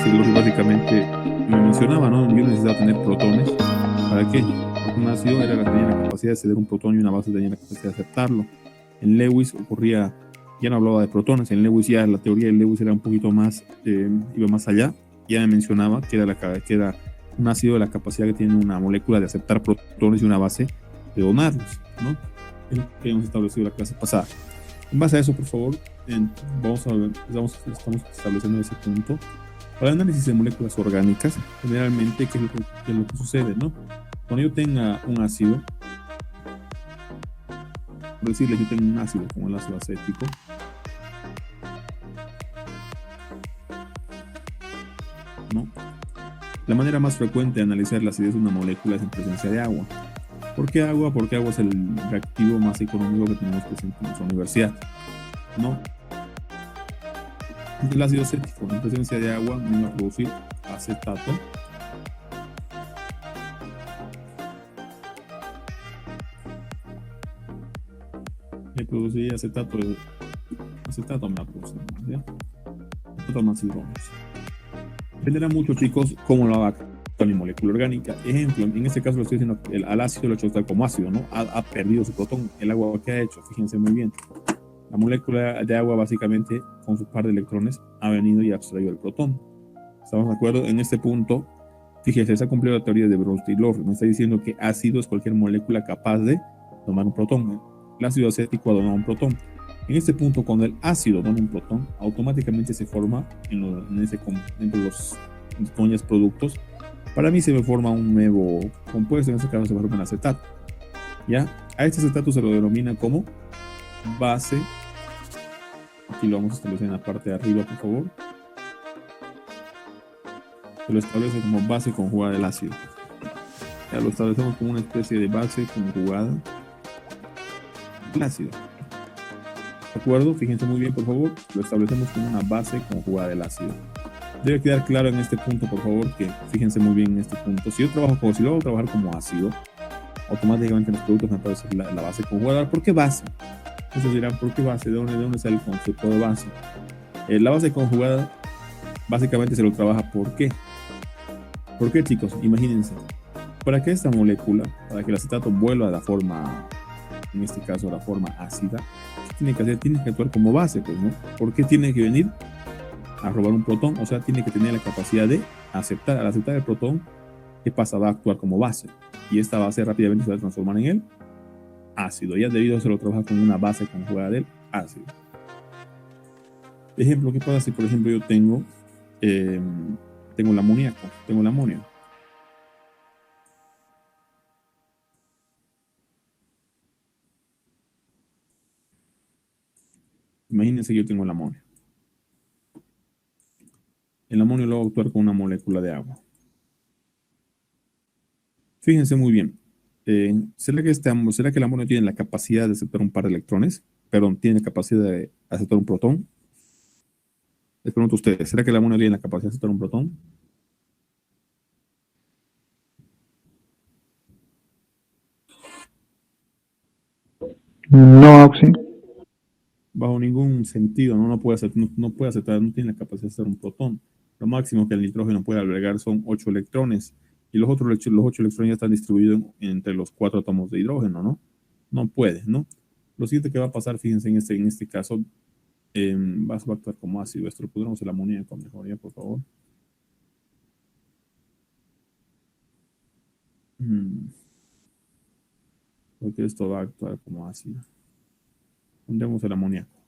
Bronsted-Lowry básicamente me mencionaba, ¿no? Yo necesitaba tener protones. ¿Para qué? Porque un ácido tenía la capacidad de ceder un protón y una base tenía la capacidad de aceptarlo. En Lewis ocurría, ya no hablaba de protones, en Lewis ya la teoría de Lewis era un poquito más, iba más allá. Ya me mencionaba que era un ácido de la capacidad que tiene una molécula de aceptar protones y una base de donarlos, ¿no? Es lo que hemos establecido en la clase pasada. En base a eso, por favor, estamos estableciendo ese punto. Para el análisis de moléculas orgánicas, generalmente, ¿qué es lo que sucede, no? Cuando yo tenga un ácido, por decirle, yo tengo un ácido como el ácido acético, ¿no? La manera más frecuente de analizar la acidez de una molécula es en presencia de agua. ¿Por qué agua? Porque agua es el reactivo más económico que tenemos presente en nuestra universidad, ¿no? El ácido acético en presencia de agua viene a producir acetato, me produciría acetato me va a producir, ¿ya? Acetato más hidrógenos. Dependerá mucho, chicos, cómo lo haga con mi molécula orgánica. Ejemplo, en este caso lo estoy diciendo, al ácido lo he hecho tal como ácido, ¿no? Ha perdido su protón. El agua que ha hecho, fíjense muy bien. La molécula de agua básicamente con su par de electrones ha venido y ha abstraído el protón. ¿Estamos de acuerdo? En este punto, fíjese, se ha cumplido la teoría de Bronsted-Lowry. Me está diciendo que ácido es cualquier molécula capaz de tomar un protón. El ácido acético ha donado un protón. En este punto, cuando el ácido dona un protón, automáticamente se forma entre los productos. Para mí se me forma un nuevo compuesto, en este caso se forma el acetato. ¿Ya? A este acetato se lo denomina como base. Aquí lo vamos a establecer en la parte de arriba, por favor. Se lo establece como base conjugada del ácido. Ya lo establecemos como una especie de base conjugada del ácido. ¿De acuerdo? Fíjense muy bien, por favor. Lo establecemos como una base conjugada del ácido. Debe quedar claro en este punto, por favor, que fíjense muy bien en este punto. Si lo hago trabajar como ácido, automáticamente en los productos me aparece la base conjugada. ¿Por qué base? Entonces dirán, ¿por qué base? ¿De dónde sale el concepto de base? La base conjugada básicamente se lo trabaja. ¿Por qué? ¿Por qué, chicos? Imagínense. Para que esta molécula, para que el acetato vuelva a la forma, en este caso la forma ácida, ¿qué tiene que hacer? Tiene que actuar como base, pues, ¿no? ¿Por qué tiene que venir a robar un protón? O sea, tiene que tener la capacidad de aceptar. Al aceptar el protón, ¿qué pasa? Va a actuar como base. Y esta base rápidamente se va a transformar en el ácido. Ya debido a eso lo trabaja con una base conjugada del ácido. Ejemplo, ¿qué pasa si, por ejemplo, yo tengo el amoníaco, tengo el amonio? Imagínense que yo tengo el amonio. El amonio lo va a actuar con una molécula de agua. Fíjense muy bien. ¿Será que el amonio tiene la capacidad de aceptar un par de electrones? Perdón, ¿tiene la capacidad de aceptar un protón? Les pregunto a ustedes, ¿será que el amonio tiene la capacidad de aceptar un protón? No, Auxi. Bajo ningún sentido, no puede aceptar, no tiene la capacidad de aceptar un protón. Lo máximo que el nitrógeno puede albergar son 8 electrones. Y los 8 electrones ya están distribuidos entre los 4 átomos de hidrógeno, ¿no? No puede, ¿no? Lo siguiente que va a pasar, fíjense en este caso, va a actuar como ácido. Esto lo pondremos el amoníaco mejor, ya, por favor. Porque esto va a actuar como ácido. Pondremos el amoníaco.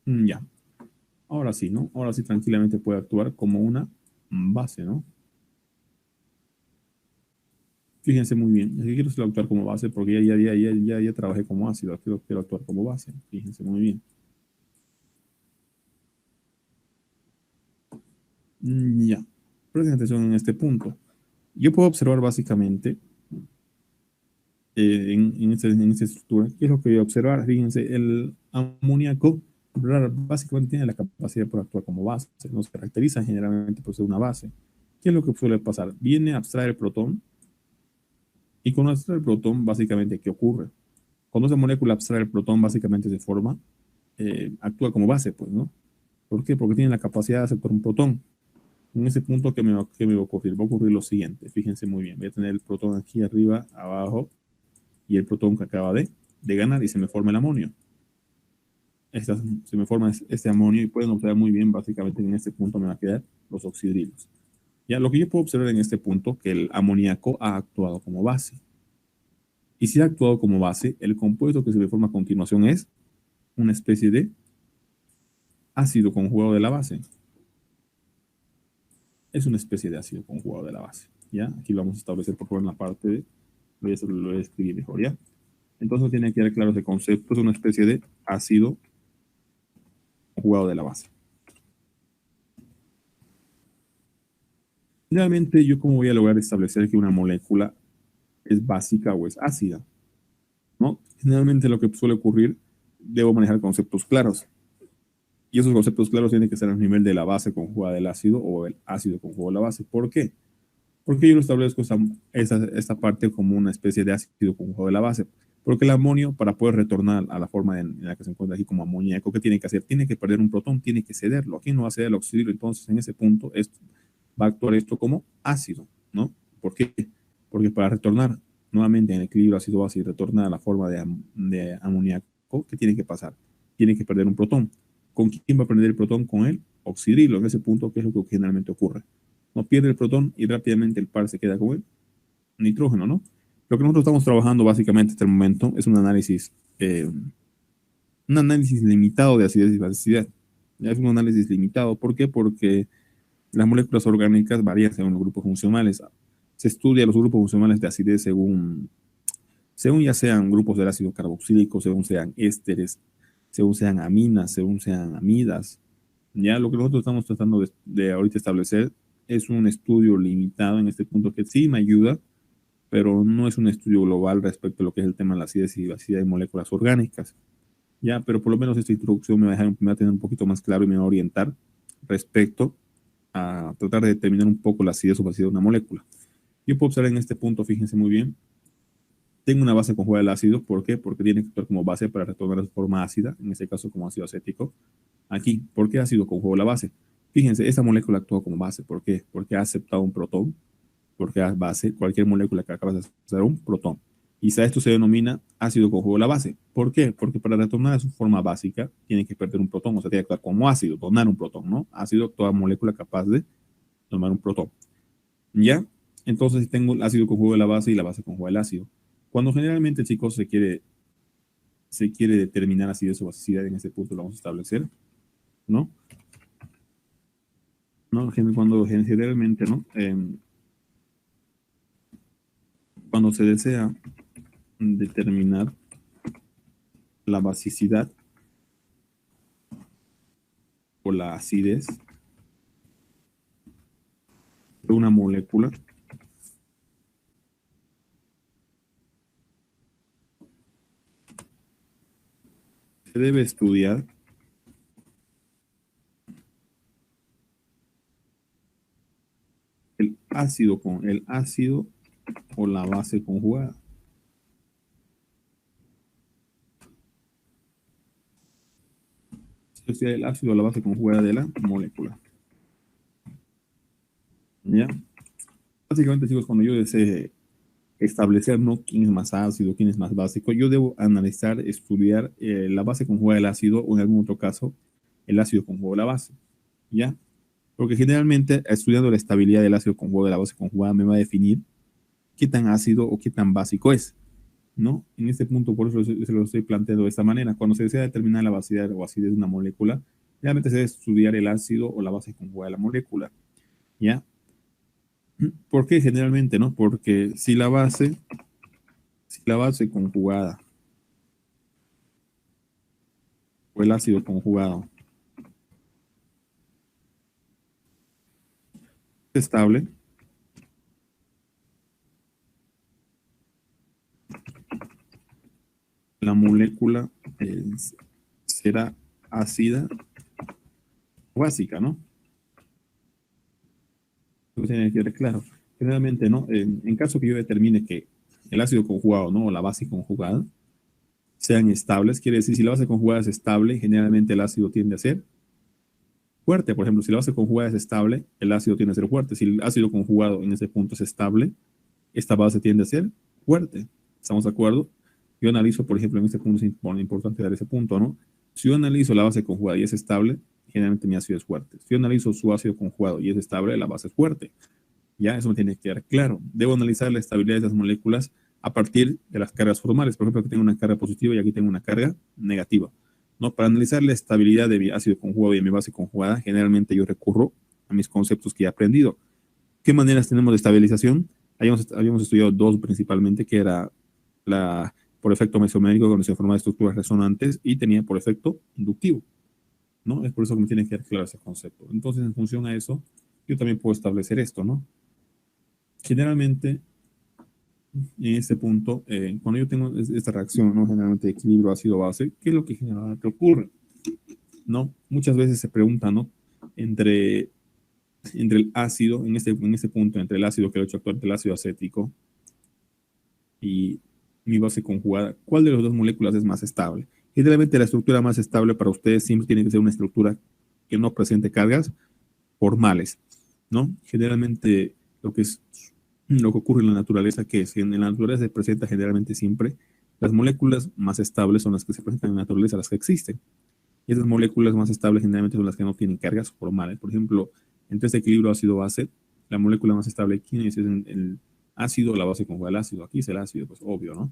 Ya. Ahora sí, ¿no? Ahora sí tranquilamente puede actuar como una base, ¿no? Fíjense muy bien. Aquí quiero actuar como base porque ya trabajé como ácido. Aquí quiero actuar como base. Fíjense muy bien. Ya. Presten atención en este punto. Yo puedo observar básicamente en esta estructura. ¿Qué es lo que voy a observar? Fíjense, el amoníaco básicamente tiene la capacidad por actuar como base. Nos caracteriza generalmente por ser una base. ¿Qué es lo que suele pasar? Viene a abstraer el protón. Y con abstraer el protón, básicamente, ¿qué ocurre? Cuando esa molécula abstrae el protón, básicamente se forma, actúa como base, pues, ¿no? ¿Por qué? Porque tiene la capacidad de aceptar un protón. En ese punto, ¿qué me va a ocurrir? Va a ocurrir lo siguiente. Fíjense muy bien. Voy a tener el protón aquí arriba, abajo, y el protón que acaba de ganar y se me forma el amonio. Se me forma este amonio y pueden observar muy bien, básicamente en este punto me va a quedar los oxidrilos. Ya, lo que yo puedo observar en este punto, que el amoníaco ha actuado como base. Y si ha actuado como base, el compuesto que se me forma a continuación es una especie de ácido conjugado de la base. Es una especie de ácido conjugado de la base. ¿Ya? Aquí lo vamos a establecer por favor en la parte de... Lo voy a escribir mejor, ¿ya? Entonces tiene que quedar claro ese concepto. Es una especie de ácido conjugado de la base. Finalmente, ¿yo cómo voy a lograr establecer que una molécula es básica o es ácida? ¿No? Generalmente lo que suele ocurrir, debo manejar conceptos claros. Y esos conceptos claros tienen que ser a nivel de la base conjugada del ácido o el ácido conjugado de la base. ¿Por qué? Porque yo lo establezco esta parte como una especie de ácido conjugado de la base. Porque el amonio, para poder retornar a la forma en la que se encuentra aquí como amoníaco, ¿qué tiene que hacer? Tiene que perder un protón, tiene que cederlo. Aquí no va a ceder el oxígeno, entonces en ese punto va a actuar esto como ácido, ¿no? ¿Por qué? Porque para retornar nuevamente en el equilibrio ácido-base y retornar a la forma de amoníaco, ¿qué tiene que pasar? Tiene que perder un protón. ¿Con quién va a perder el protón? Con el oxidrilo. En ese punto, ¿qué es lo que generalmente ocurre? No pierde el protón y rápidamente el par se queda con el nitrógeno, ¿no? Lo que nosotros estamos trabajando básicamente hasta el momento es un análisis limitado de acidez y basicidad. Ya es un análisis limitado. ¿Por qué? Porque las moléculas orgánicas varían según los grupos funcionales. Se estudia los grupos funcionales de acidez según ya sean grupos del ácido carboxílico, según sean ésteres, según sean aminas, según sean amidas. Ya lo que nosotros estamos tratando de ahorita establecer es un estudio limitado en este punto que sí me ayuda, pero no es un estudio global respecto a lo que es el tema de la acidez y basicidad de moléculas orgánicas. Ya, pero por lo menos esta introducción me va a tener un poquito más claro y me va a orientar respecto a tratar de determinar un poco la acidez o basicidad de una molécula. Yo puedo observar en este punto, fíjense muy bien, tengo una base conjugada del ácido. ¿Por qué? Porque tiene que actuar como base para retornar a su forma ácida, en este caso como ácido acético. Aquí, ¿por qué ácido conjugado la base? Fíjense, esta molécula actúa como base. ¿Por qué? Porque ha aceptado un protón. Porque a base, cualquier molécula que acaba de aceptar un protón. Y a esto se denomina ácido conjugado la base. ¿Por qué? Porque para retornar a su forma básica tiene que perder un protón, o sea, tiene que actuar como ácido, donar un protón, ¿no? Ácido, toda molécula capaz de tomar un protón. ¿Ya? Entonces tengo el ácido conjugado de la base y la base conjugada del ácido. Cuando generalmente, chicos, se quiere determinar acidez o basicidad, en este punto lo vamos a establecer, ¿no? ¿No? Cuando generalmente, ¿no? Cuando se desea determinar la basicidad o la acidez de una molécula, se debe estudiar el ácido o la base conjugada. Se estudia el ácido o la base conjugada de la molécula. ¿Ya? Básicamente, chicos, cuando yo desee establecer, ¿no?, quién es más ácido, quién es más básico, yo debo analizar, estudiar la base conjugada del ácido o en algún otro caso el ácido conjugado de la base, ¿ya? Porque generalmente estudiando la estabilidad del ácido conjugado de la base conjugada me va a definir qué tan ácido o qué tan básico es, ¿no? En este punto, por eso se lo estoy planteando de esta manera. Cuando se desea determinar la basicidad o acidez de una molécula, realmente se debe estudiar el ácido o la base conjugada de la molécula, ¿ya? ¿Por qué generalmente, no? Porque si la base conjugada o el ácido conjugado es estable, la molécula será ácida o básica, ¿no? Eso tiene que quedar claro. Generalmente, ¿no? En caso que yo determine que el ácido conjugado, ¿no?, o la base conjugada sean estables, quiere decir, si la base conjugada es estable, generalmente el ácido tiende a ser fuerte. Por ejemplo, si la base conjugada es estable, el ácido tiende a ser fuerte. Si el ácido conjugado en ese punto es estable, esta base tiende a ser fuerte. ¿Estamos de acuerdo? Yo analizo, por ejemplo, en este punto es importante dar ese punto, ¿no? Si yo analizo la base conjugada y es estable, generalmente mi ácido es fuerte. Si yo analizo su ácido conjugado y es estable, la base es fuerte. Ya, eso me tiene que quedar claro. Debo analizar la estabilidad de las moléculas a partir de las cargas formales. Por ejemplo, aquí tengo una carga positiva y aquí tengo una carga negativa. ¿No? Para analizar la estabilidad de mi ácido conjugado y de mi base conjugada, generalmente yo recurro a mis conceptos que he aprendido. ¿Qué maneras tenemos de estabilización? Habíamos estudiado dos principalmente, que era la por efecto mesomérico, cuando se forman estructuras resonantes, y tenía por efecto inductivo, ¿no? Es por eso que me tiene que quedar claro ese concepto. Entonces, en función a eso, yo también puedo establecer esto, ¿no? Generalmente, en este punto, cuando yo tengo esta reacción, ¿no? Generalmente de equilibrio ácido-base, ¿qué es lo que generalmente ocurre? ¿No? Muchas veces se pregunta, ¿no? Entre el ácido, en este punto, entre el ácido que lo he hecho actuar, el ácido acético y mi base conjugada, ¿cuál de las dos moléculas es más estable? Generalmente la estructura más estable para ustedes siempre tiene que ser una estructura que no presente cargas formales, ¿no? Generalmente lo que ocurre en la naturaleza, que es en la naturaleza se presenta generalmente siempre las moléculas más estables son las que se presentan en la naturaleza, las que existen. Y esas moléculas más estables generalmente son las que no tienen cargas formales. Por ejemplo, entre este equilibrio ácido-base, la molécula más estable, ¿quién es? El ácido, la base conjugada del ácido. Aquí es el ácido, pues obvio, ¿no?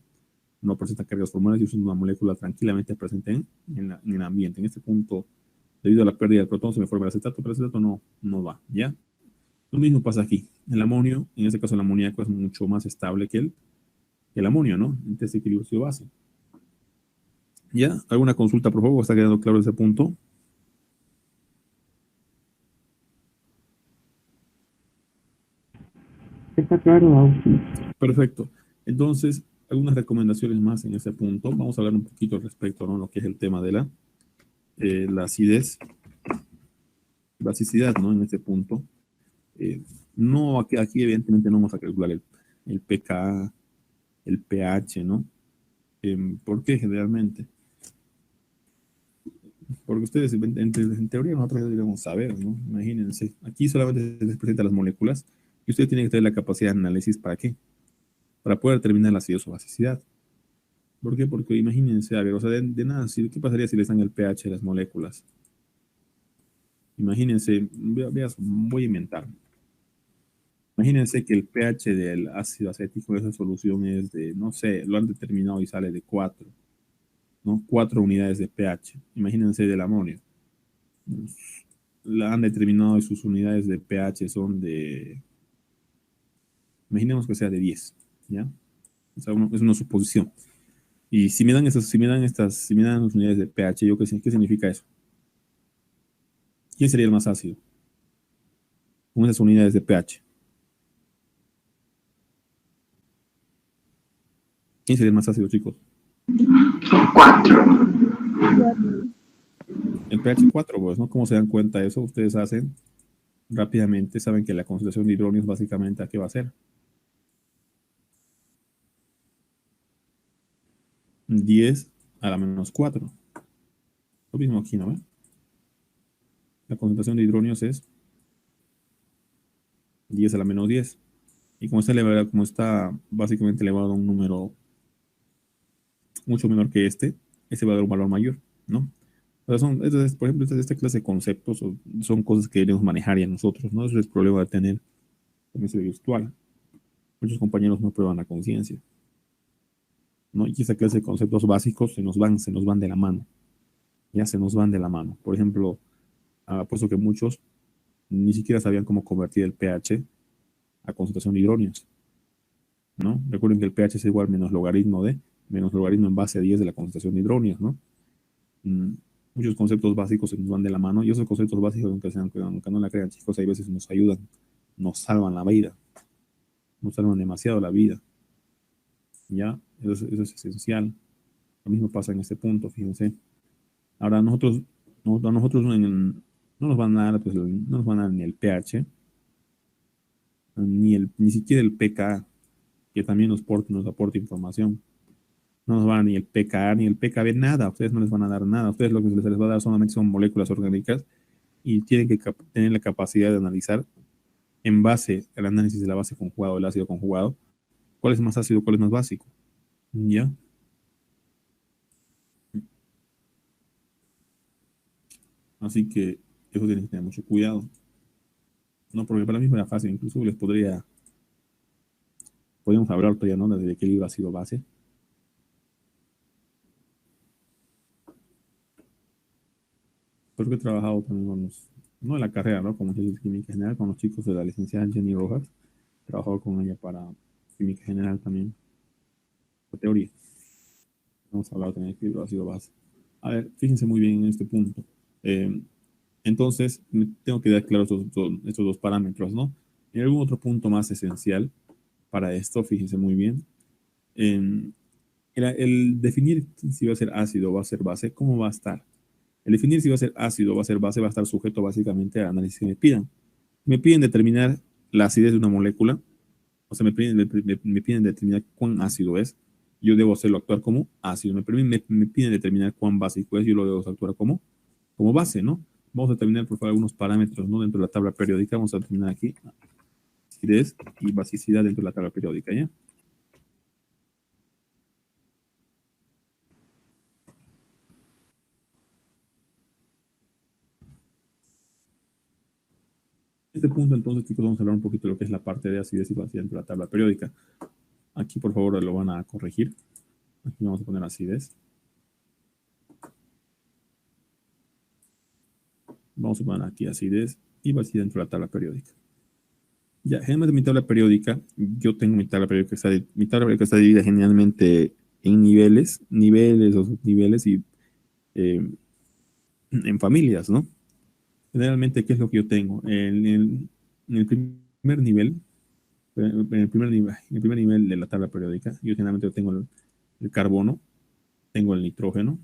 No presenta cargas formales y es una molécula tranquilamente presente en el ambiente. En este punto, debido a la pérdida del protón, se me forma el acetato, pero el acetato no va, ¿ya? Lo mismo pasa aquí. El amonio, en este caso el amoníaco, es mucho más estable que el amonio, ¿no? Entre este equilibrio ácido-base. ¿Ya? ¿Alguna consulta, por favor? ¿Está quedando claro ese punto? Está claro, Agustín. Perfecto. Entonces, algunas recomendaciones más en ese punto. Vamos a hablar un poquito al respecto, ¿no? Lo que es el tema de la acidez, basicidad, ¿no? En este punto. Eh, no, aquí evidentemente no vamos a calcular el pKa, el pH, ¿no? ¿Por qué generalmente? Porque ustedes, en teoría, nosotros ya deberíamos saber, ¿no? Imagínense, aquí solamente se les presenta las moléculas y ustedes tienen que tener la capacidad de análisis, ¿para qué? Para poder determinar la acidez o basicidad. ¿Por qué? Porque imagínense, a ver, o sea, de nada, ¿qué pasaría si les dan el pH de las moléculas? Imagínense, voy a inventar. Imagínense que el pH del ácido acético de esa solución es de, no sé, lo han determinado y sale de 4, ¿no? 4 unidades de pH. Imagínense del amonio. La han determinado y sus unidades de pH son de, imaginemos que sea de 10, ¿ya? O sea, es una suposición. Y si me dan si me dan las unidades de pH, ¿qué significa eso? ¿Quién sería el más ácido con esas unidades de pH? ¿Quién sería el más ácido, chicos? Son 4. El pH 4, pues, ¿no? ¿Cómo se dan cuenta de eso? Ustedes hacen rápidamente, saben que la concentración de hidrógenos básicamente, ¿a qué va a ser? 10 a la menos 4. Lo mismo aquí, ¿no? La concentración de hidrógenos es 10 a la menos 10. Y como está básicamente elevado a un número mucho menor que este va a dar un valor mayor, ¿no? O sea, entonces, por ejemplo, esta clase de conceptos son cosas que debemos manejar ya nosotros, ¿no? Eso es el problema de tener semestre virtual. Muchos compañeros no prueban la conciencia, ¿no? Y esa clase de conceptos básicos se nos van de la mano, ya se nos van de la mano. Por ejemplo, apuesto que muchos ni siquiera sabían cómo convertir el pH a concentración de hidrógenos, ¿no? Recuerden que el pH es igual menos logaritmo en base a 10 de la concentración de hidrógenos, ¿no? Mm, Muchos conceptos básicos se nos van de la mano y esos conceptos básicos, aunque no la crean, chicos, hay veces nos ayudan, nos salvan la vida, nos salvan demasiado la vida, ¿ya? Eso es esencial. Lo mismo pasa en este punto, fíjense. Ahora, a nosotros no nos van a dar, pues, no nos van a dar ni el pH, ni siquiera el pKa, que también nos aporta información. No nos van a dar ni el pKa ni el pKb, nada. A ustedes no les van a dar nada. A ustedes lo que se les va a dar solamente son moléculas orgánicas y tienen que tener la capacidad de analizar en base al análisis de la base conjugada o del ácido conjugado, cuál es más ácido, cuál es más básico. ¿Ya? Así que eso tienen que tener mucho cuidado. No, porque para mí era fácil, incluso podríamos hablar todavía, ¿no? De equilibrio ácido-base. Porque he trabajado también con no en la carrera, ¿no? Con muchachos de química general, con los chicos de la licenciada Jenny Rojas. He trabajado con ella para química general también, la teoría. Hemos hablado también de equilibrio ácido-base. A ver, fíjense muy bien en este punto. Eh, entonces, tengo que dar claro estos dos parámetros, ¿no? ¿Hay algún otro punto más esencial para esto? Fíjense muy bien. El definir si va a ser ácido o va a ser base, ¿cómo va a estar? El definir si va a ser ácido o va a ser base va a estar sujeto básicamente al análisis que me pidan. Me piden determinar la acidez de una molécula, o sea, me piden determinar cuán ácido es, yo debo hacerlo actuar como ácido. Me piden determinar cuán básico es, yo lo debo actuar como base, ¿no? Vamos a determinar, por favor, algunos parámetros, ¿no? Dentro de la tabla periódica, vamos a determinar aquí acidez y basicidad dentro de la tabla periódica, ¿ya? En este punto, entonces, chicos, vamos a hablar un poquito de lo que es la parte de acidez y basicidad dentro de la tabla periódica. Aquí, por favor, lo van a corregir. Aquí vamos a poner acidez. Vamos a poner aquí acidez y basicidad dentro de la tabla periódica. Ya, generalmente mi tabla periódica, yo tengo mi tabla periódica, mi tabla periódica está dividida generalmente en niveles o subniveles y en familias, ¿no? Generalmente, ¿qué es lo que yo tengo? En el primer nivel, en el primer nivel de la tabla periódica, yo generalmente tengo el carbono, tengo el nitrógeno,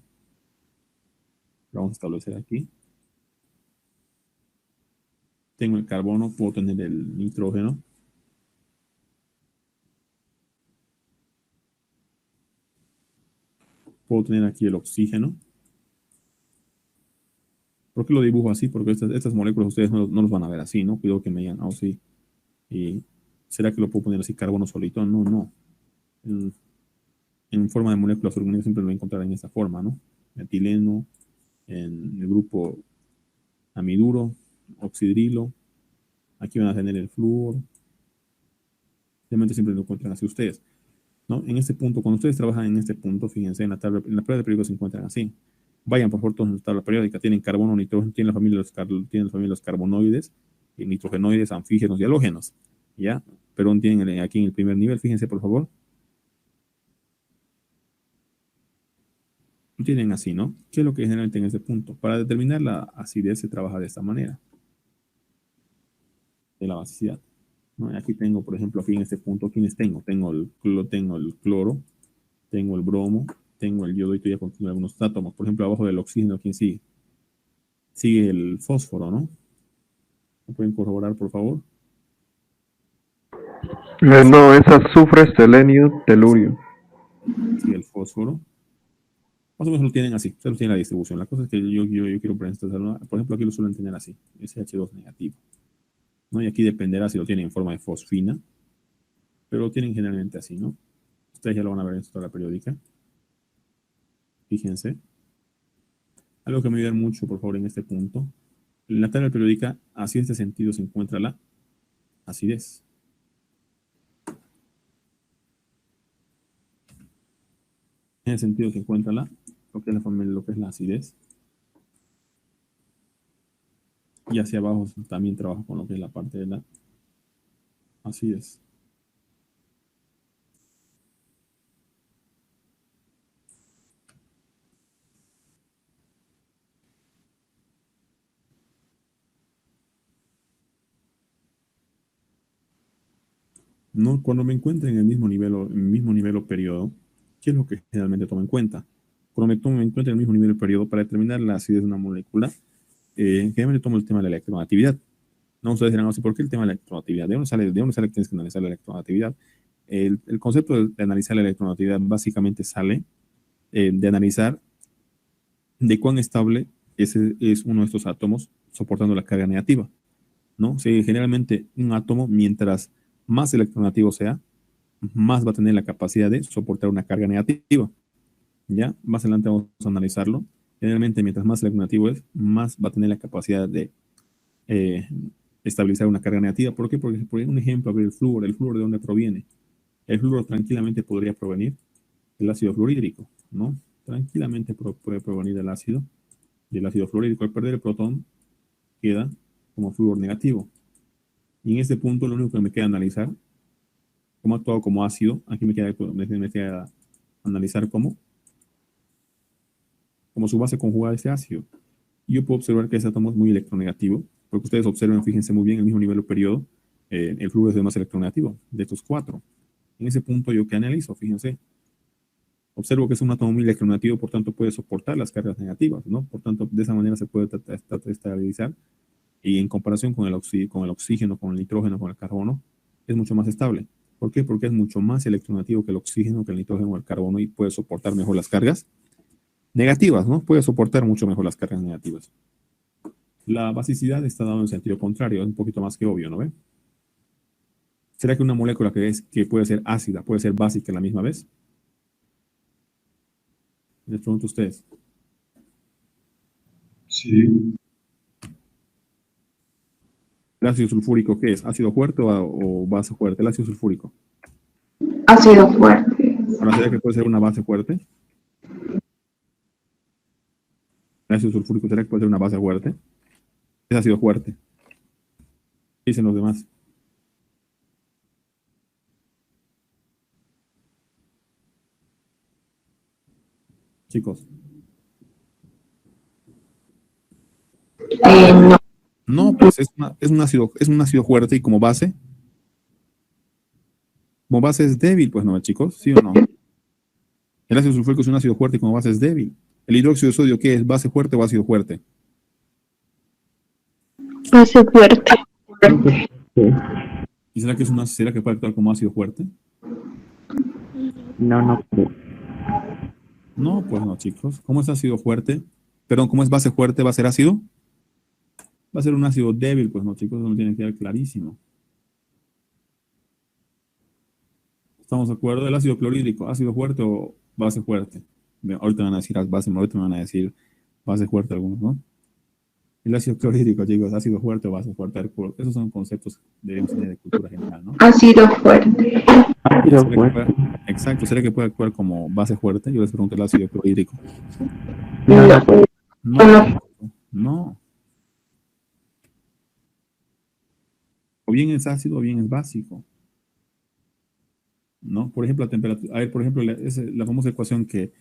lo vamos a establecer aquí. Tengo el carbono, puedo tener el nitrógeno. Puedo tener aquí el oxígeno. ¿Por qué lo dibujo así? Porque estas moléculas ustedes no los van a ver así, ¿no? Cuidado que me digan, oh, sí. ¿Y será que lo puedo poner así, carbono solito? No, no. En forma de moléculas orgánicas siempre lo voy a encontrar en esta forma, ¿no? Metileno, en el grupo amiduro, oxidrilo. Aquí van a tener el flúor. Realmente siempre lo encuentran así ustedes, ¿no? En este punto, cuando ustedes trabajan en este punto, fíjense, en la prueba de periódico se encuentran así. Vayan por favor todos en la tabla periódica. Tienen carbono, nitrógeno, tienen tienen la familia de los carbonoides, nitrogenoides, anfígenos y halógenos. ¿Ya? Pero tienen aquí en el primer nivel, fíjense por favor. Tienen así, ¿no? ¿Qué es lo que generalmente en este punto? Para determinar la acidez se trabaja de esta manera, de la basicidad, ¿no? Aquí tengo, por ejemplo, aquí en este punto, ¿quiénes tengo? Tengo el cloro, tengo el bromo, tengo el yodo y todavía contiene algunos átomos. Por ejemplo, abajo del oxígeno, ¿quién sigue? Sigue el fósforo, ¿no? ¿Me pueden corroborar, por favor? No, es azufre, selenio, telurio. Sigue el fósforo. Más o menos lo tienen así, se lo tienen la distribución. La cosa es que yo quiero presentar, por ejemplo, aquí lo suelen tener así, SH2 negativo, ¿no? Y aquí dependerá si lo tienen en forma de fosfina, pero lo tienen generalmente así, ¿no? Ustedes ya lo van a ver en su tabla periódica. Fíjense. Algo que me ayuda mucho, por favor, en este punto. En la tabla periódica, así en este sentido se encuentra la acidez. En ese sentido se encuentra lo que es la acidez. Y hacia abajo también trabaja con lo que es la parte de la acidez. ¿No? Cuando me encuentre en el mismo nivel o periodo, ¿qué es lo que generalmente tomo en cuenta? Cuando me encuentre en el mismo nivel o periodo, para determinar la acidez de una molécula, generalmente tomo el tema de la electronegatividad. No, ustedes dirán, ¿por qué el tema de la electronegatividad? ¿De dónde sale que tienes que analizar la electronegatividad? El concepto de analizar la electronegatividad básicamente sale de analizar de cuán estable es uno de estos átomos soportando la carga negativa, ¿no? Si generalmente un átomo, mientras más electronegativo sea, más va a tener la capacidad de soportar una carga negativa. ¿Ya? Más adelante vamos a analizarlo. Generalmente, mientras más electronegativo es, más va a tener la capacidad de eh, estabilizar una carga negativa. ¿Por qué? Porque, por un ejemplo, el flúor ¿de dónde proviene? El flúor tranquilamente podría provenir del ácido fluorhídrico, ¿no? Tranquilamente puede provenir del ácido fluorhídrico. Al perder el protón, queda como flúor negativo. Y en este punto, lo único que me queda analizar, cómo ha actuado como ácido, aquí me queda analizar cómo su base conjugada de ese ácido. Y yo puedo observar que ese átomo es muy electronegativo, porque ustedes observan, fíjense muy bien, el mismo nivel o periodo, el flúor es el más electronegativo de estos cuatro. En ese punto, ¿yo qué analizo? Fíjense, observo que es un átomo muy electronegativo, por tanto puede soportar las cargas negativas, ¿no? Por tanto, de esa manera se puede estabilizar, y en comparación con el oxígeno, con el nitrógeno, con el carbono, es mucho más estable. ¿Por qué? Porque es mucho más electronegativo que el oxígeno, que el nitrógeno o el carbono, y puede soportar mejor las cargas negativas, ¿no? Puede soportar mucho mejor las cargas negativas. La basicidad está dada en sentido contrario, es un poquito más que obvio, ¿no ve? ¿Será que una molécula que puede ser ácida puede ser básica a la misma vez? Les pregunto a ustedes. Sí. ¿El ácido sulfúrico qué es? ¿Ácido fuerte o base fuerte? El ácido sulfúrico. Ácido fuerte. Ahora, ¿será que puede ser una base fuerte? ¿El ácido sulfúrico será que puede ser una base fuerte? Es ácido fuerte. ¿Qué dicen los demás? Chicos. No. No, pues es un ácido fuerte, y como base es débil, pues no, chicos, ¿sí o no? El ácido sulfúrico es un ácido fuerte y como base es débil. ¿El hidróxido de sodio qué es? ¿Base fuerte o ácido fuerte? Base fuerte. ¿Y será que puede actuar como ácido fuerte? No. No, pues no, chicos. ¿Cómo es ácido fuerte? Perdón, ¿cómo es base fuerte? ¿Va a ser ácido? Va a ser un ácido débil, pues no, chicos, eso me tiene que quedar clarísimo. ¿Estamos de acuerdo? El ácido clorhídrico, ¿ácido fuerte o base fuerte? Bien, ahorita me van a decir base fuerte algunos, ¿no? El ácido clorhídrico, chicos, ácido fuerte o base fuerte. Esos son conceptos de enseñar de cultura general, ¿no? Ácido fuerte. Ácido fuerte. Exacto, ¿será que puede actuar como base fuerte? Yo les pregunto el ácido clorhídrico. No. No. O bien es ácido o bien es básico, ¿no? Por ejemplo, la temperatura. A ver, por ejemplo, la famosa ecuación que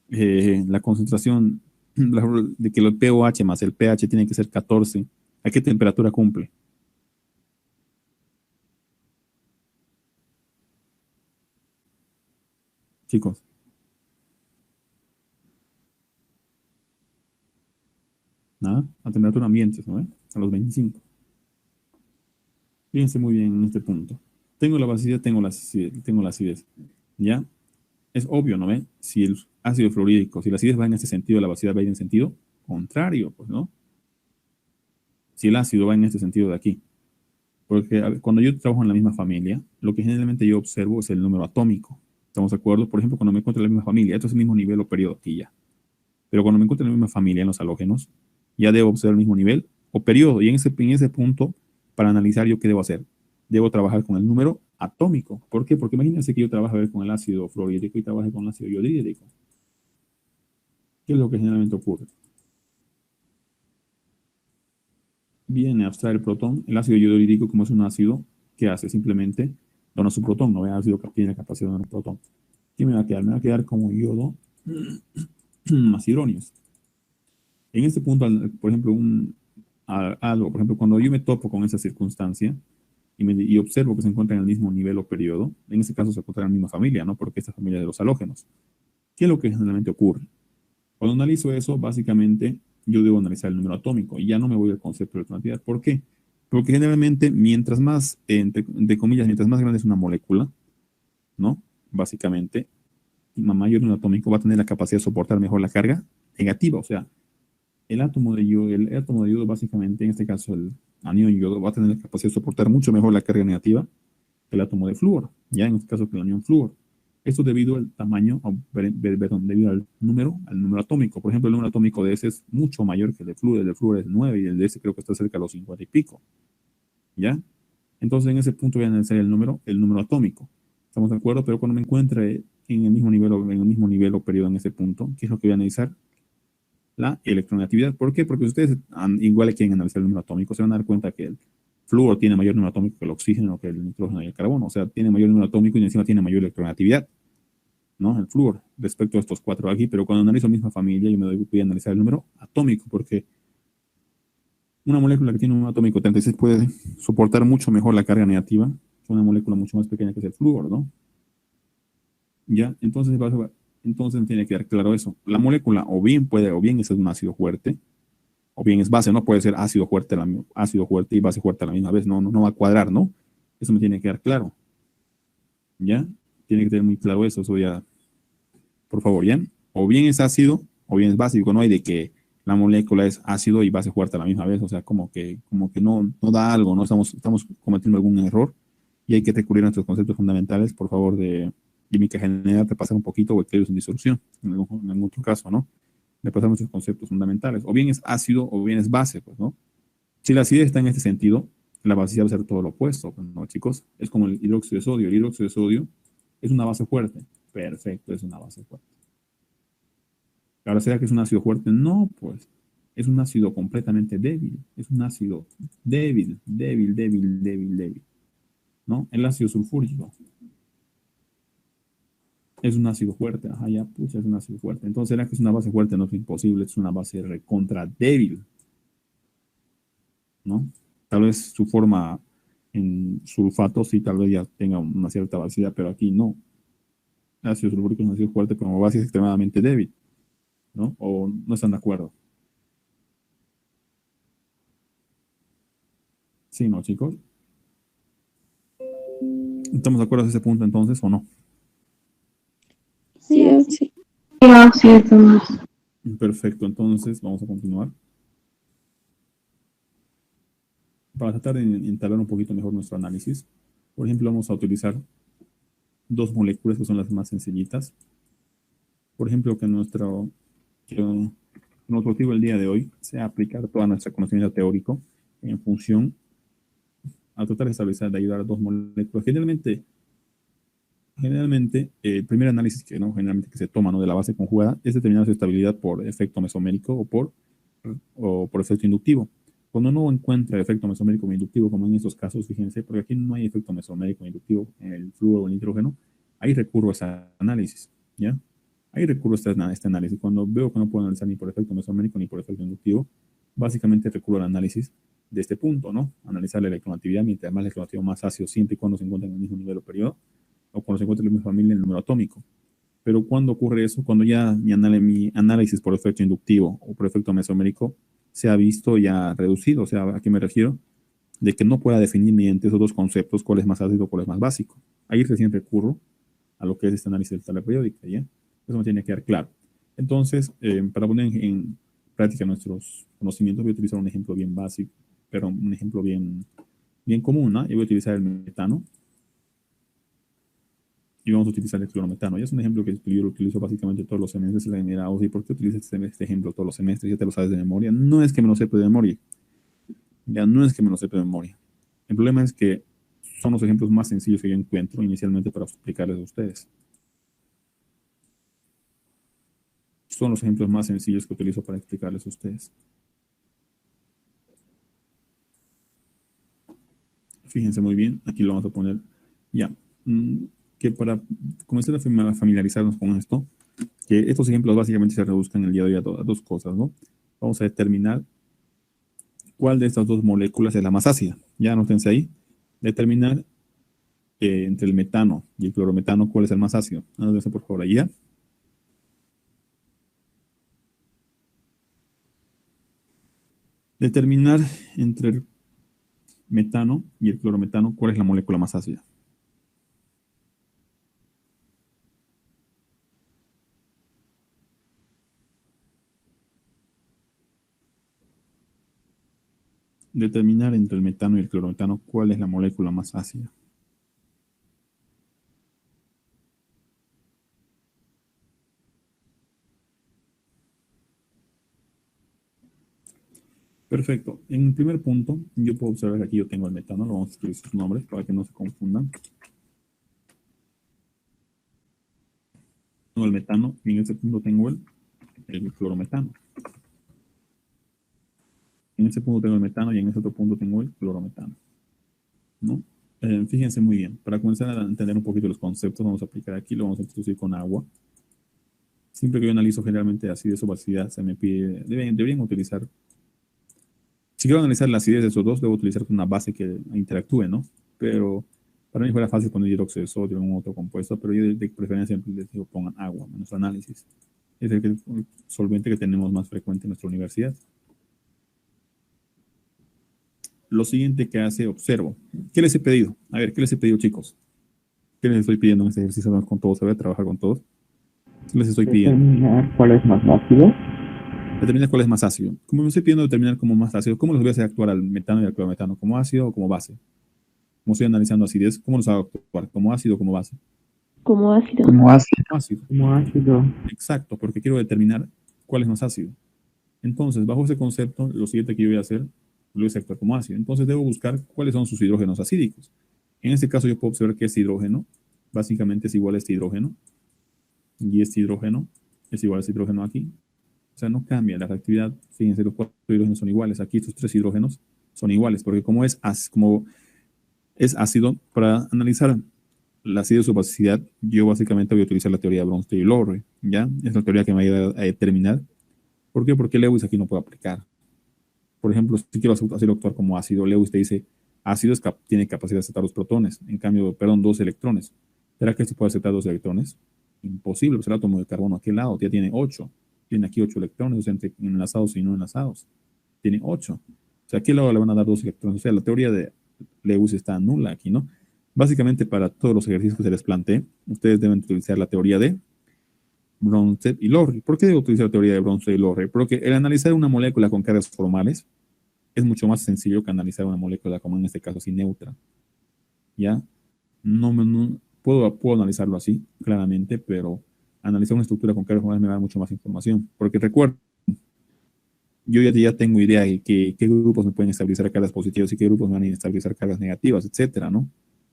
la concentración de que el pOH más el pH tiene que ser 14. ¿A qué temperatura cumple? Chicos. ¿Nada? A temperatura ambiente, ¿no? A los 25. Fíjense muy bien en este punto. Tengo la basicidad, tengo la acidez. ¿Ya? Es obvio, ¿no ve? Si el ácido fluorídrico, si la acidez va en este sentido, la basicidad va a ir en sentido contrario, pues, ¿no? Si el ácido va en este sentido de aquí. Porque a ver, cuando yo trabajo en la misma familia, lo que generalmente yo observo es el número atómico. ¿Estamos de acuerdo? Por ejemplo, cuando me encuentro en la misma familia, esto es el mismo nivel o periodo aquí ya. Pero cuando me encuentro en la misma familia, en los halógenos, ya debo observar el mismo nivel o periodo. Y en ese punto, para analizar, ¿yo qué debo hacer? Debo trabajar con el número atómico. ¿Por qué? Porque imagínense que yo trabajo con el ácido fluorhídrico y trabajo con el ácido iodídrico. ¿Qué es lo que generalmente ocurre? Viene a abstraer el protón. El ácido iodídrico, como es un ácido, ¿qué hace? Simplemente dona su protón. No es ácido que tiene capacidad de donar protón. ¿Qué me va a quedar? Me va a quedar como yodo más hidronios. En este punto, por ejemplo, por ejemplo, cuando yo me topo con esa circunstancia y observo que se encuentra en el mismo nivel o periodo, en este caso se encuentra en la misma familia, ¿no? Porque esta familia es de los halógenos. ¿Qué es lo que generalmente ocurre? Cuando analizo eso, básicamente yo debo analizar el número atómico y ya no me voy al concepto de electronegatividad. ¿Por qué? Porque generalmente, mientras más, entre comillas, mientras más grande es una molécula, ¿no? Básicamente, mayor número atómico va a tener la capacidad de soportar mejor la carga negativa, o sea, el átomo de yodo básicamente, en este caso el anión yodo, va a tener la capacidad de soportar mucho mejor la carga negativa que el átomo de flúor, ya en este caso que el anión flúor. Esto debido al tamaño, perdón, debido al número atómico. Por ejemplo, el número atómico de ese es mucho mayor que el de flúor es 9 y el de ese creo que está cerca de los 50 y pico. ¿Ya? Entonces en ese punto voy a analizar el número atómico. ¿Estamos de acuerdo? Pero cuando me encuentre en el mismo nivel o periodo en ese punto, ¿qué es lo que voy a analizar? La electronegatividad. ¿Por qué? Porque ustedes igual quieren analizar el número atómico, se van a dar cuenta que el flúor tiene mayor número atómico que el oxígeno, que el nitrógeno y el carbono. O sea, tiene mayor número atómico y encima tiene mayor electronegatividad, ¿no? El flúor, respecto a estos cuatro aquí. Pero cuando analizo la misma familia, yo voy a analizar el número atómico, porque una molécula que tiene un número atómico 36 puede soportar mucho mejor la carga negativa que una molécula mucho más pequeña que es el flúor, ¿no? ¿Ya? Entonces tiene que quedar claro eso. La molécula o bien es un ácido fuerte, o bien es base, no puede ser ácido fuerte y base fuerte a la misma vez, no va a cuadrar, ¿no? Eso me tiene que quedar claro, ¿ya? Tiene que tener muy claro eso ya, por favor, ¿ya? O bien es ácido, o bien es básico, no hay de que la molécula es ácido y base fuerte a la misma vez, o sea, como que no da algo, ¿no? Estamos cometiendo algún error y hay que recurrir a nuestros conceptos fundamentales, por favor, de química general, repasar un poquito, o equilibrios en disolución, en algún otro caso, ¿no? Repasar nuestros conceptos fundamentales. O bien es ácido o bien es base, pues, ¿no? Si la acidez está en este sentido, la basicidad va a ser todo lo opuesto, pues, ¿no, chicos? Es como el hidróxido de sodio. El hidróxido de sodio es una base fuerte. Perfecto, es una base fuerte. Ahora, ¿será que es un ácido fuerte? No, pues. Es un ácido completamente débil. Es un ácido débil, débil, débil, débil, débil. ¿No? El ácido sulfúrico es un ácido fuerte. Ajá, ya, pucha, es un ácido fuerte. Entonces, ¿será que es una base fuerte? No es imposible, es una base recontra débil, ¿no? Tal vez su forma en sulfato sí, tal vez ya tenga una cierta basicidad, pero aquí no. El ácido sulfúrico es un ácido fuerte, pero como base es extremadamente débil, ¿no? O no están de acuerdo. Sí, ¿no, chicos? ¿Estamos de acuerdo a ese punto entonces o no? Sí, sí. Ya, sí, estamos. Perfecto, entonces vamos a continuar. Para tratar de entablar un poquito mejor nuestro análisis, por ejemplo, vamos a utilizar dos moléculas que son las más sencillitas. Por ejemplo, que nuestro objetivo el día de hoy sea aplicar todo nuestro conocimiento teórico en función a tratar de establecer, de ayudar a dos moléculas. Generalmente el primer análisis que, ¿no? Generalmente que se toma, ¿no? De la base conjugada es determinar su estabilidad por efecto mesomérico o por efecto inductivo. Cuando no encuentra efecto mesomérico o inductivo, como en estos casos, fíjense, porque aquí no hay efecto mesomérico o inductivo en el flúor o el nitrógeno, ahí recurro a ese análisis, ¿ya? Ahí recurro a este análisis. Cuando veo que no puedo analizar ni por efecto mesomérico ni por efecto inductivo, básicamente recurro al análisis de este punto, ¿no? Analizar la electronegatividad, mientras más electronegativo, más ácido, siempre y cuando se encuentra en el mismo nivel o periodo, o cuando se encuentra en la misma familia, el número atómico. Pero cuando ocurre eso, cuando ya mi análisis por efecto inductivo o por efecto mesomérico se ha visto ya reducido, o sea, ¿a qué me refiero? De que no pueda definir mediante esos dos conceptos cuál es más ácido, cuál es más básico. Ahí recién recurro a lo que es este análisis de tabla periódica, ¿ya? Eso me tiene que quedar claro. Entonces, para poner en práctica nuestros conocimientos, voy a utilizar un ejemplo bien básico, pero un ejemplo bien común, ¿no? Yo voy a utilizar el metano y vamos a utilizar el clorometano. Ya es un ejemplo que yo lo utilizo básicamente todos los semestres en la ingeniería. ¿Y por qué utilizas este ejemplo todos los semestres? Ya te lo sabes de memoria. No es que me lo sepa de memoria. Ya no es que me lo sepa de memoria. El problema es que son los ejemplos más sencillos que yo encuentro inicialmente para explicarles a ustedes. Son los ejemplos más sencillos que utilizo para explicarles a ustedes. Fíjense muy bien, aquí lo vamos a poner ya. Que para comenzar a familiarizarnos con esto, que estos ejemplos básicamente se reduzcan el día de hoy a dos cosas, ¿no? Vamos a determinar cuál de estas dos moléculas es la más ácida. Ya anótense ahí. Determinar entre el metano y el clorometano cuál es el más ácido. Anótense por favor ahí ya. Determinar entre el metano y el clorometano cuál es la molécula más ácida. determinar entre el metano y el clorometano cuál es la molécula más ácida. Perfecto. En el primer punto, yo puedo observar que aquí yo tengo el metano, lo vamos a escribir sus nombres para que no se confundan. Tengo el metano y en este punto tengo el clorometano. En este punto tengo el metano y en este otro punto tengo el clorometano, ¿no? Fíjense muy bien. Para comenzar a entender un poquito los conceptos, vamos a aplicar aquí, lo vamos a introducir con agua. Siempre que yo analizo generalmente acidez o basicidad, se me pide, deberían utilizar, si quiero analizar la acidez de esos dos, debo utilizar una base que interactúe, ¿no? Pero para mí fuera fácil poner hidróxido de sodio en un otro compuesto, pero yo de preferencia siempre les digo pongan agua en nuestro análisis. Es el solvente que tenemos más frecuente en nuestra universidad. Lo siguiente que hace, observo. ¿Qué les he pedido? A ver, ¿qué les he pedido, chicos? ¿Qué les estoy pidiendo en este ejercicio? Vamos con todos, a ver, trabajar con todos. ¿Qué les estoy pidiendo? Determinar cuál es más ácido. Determinar cuál es más ácido. Como me estoy pidiendo determinar como más ácido, ¿cómo los voy a hacer actuar al metano y al clorometano? ¿Como ácido o como base? Como estoy analizando acidez, ¿cómo los hago actuar? ¿Como ácido o como base? Como ácido. Como ácido. Ácido. Como ácido. Exacto, porque quiero determinar cuál es más ácido. Entonces, bajo ese concepto, lo siguiente que yo voy a hacer, lo voy a actuar como ácido. Entonces, debo buscar cuáles son sus hidrógenos acídicos. En este caso, yo puedo observar que este hidrógeno, básicamente es igual a este hidrógeno, y este hidrógeno es igual a este hidrógeno aquí. O sea, no cambia la reactividad. Fíjense, los 4 hidrógenos son iguales. Aquí estos 3 hidrógenos son iguales, porque como es ácido, para analizar la acidez o basicidad, yo básicamente voy a utilizar la teoría de Bronsted-Lowry, ¿ya? Es la teoría que me ayuda a determinar. ¿Por qué? Porque Lewis aquí no puede aplicar. Por ejemplo, si quiero hacerlo actuar como ácido, Lewis te dice, ácido tiene capacidad de aceptar 2 protones, en cambio, 2 electrones. ¿Será que esto puede aceptar 2 electrones? Imposible, pues el átomo de carbono aquí al lado ya tiene 8. Tiene aquí 8 electrones, o sea, entre enlazados y no enlazados. Tiene 8. O sea, aquí al lado le van a dar 2 electrones. O sea, la teoría de Lewis está nula aquí, ¿no? Básicamente, para todos los ejercicios que se les plantee, ustedes deben utilizar la teoría de Bronsted y Lowry. ¿Por qué debo utilizar la teoría de Bronsted y Lowry? Porque el analizar una molécula con cargas formales es mucho más sencillo que analizar una molécula como en este caso así neutra. ¿Ya? No puedo analizarlo así, claramente, pero analizar una estructura con cargas formales me da mucho más información. Porque recuerdo, yo ya tengo idea de qué grupos me pueden estabilizar cargas positivas y qué grupos me van a estabilizar cargas negativas, etcétera, ¿no?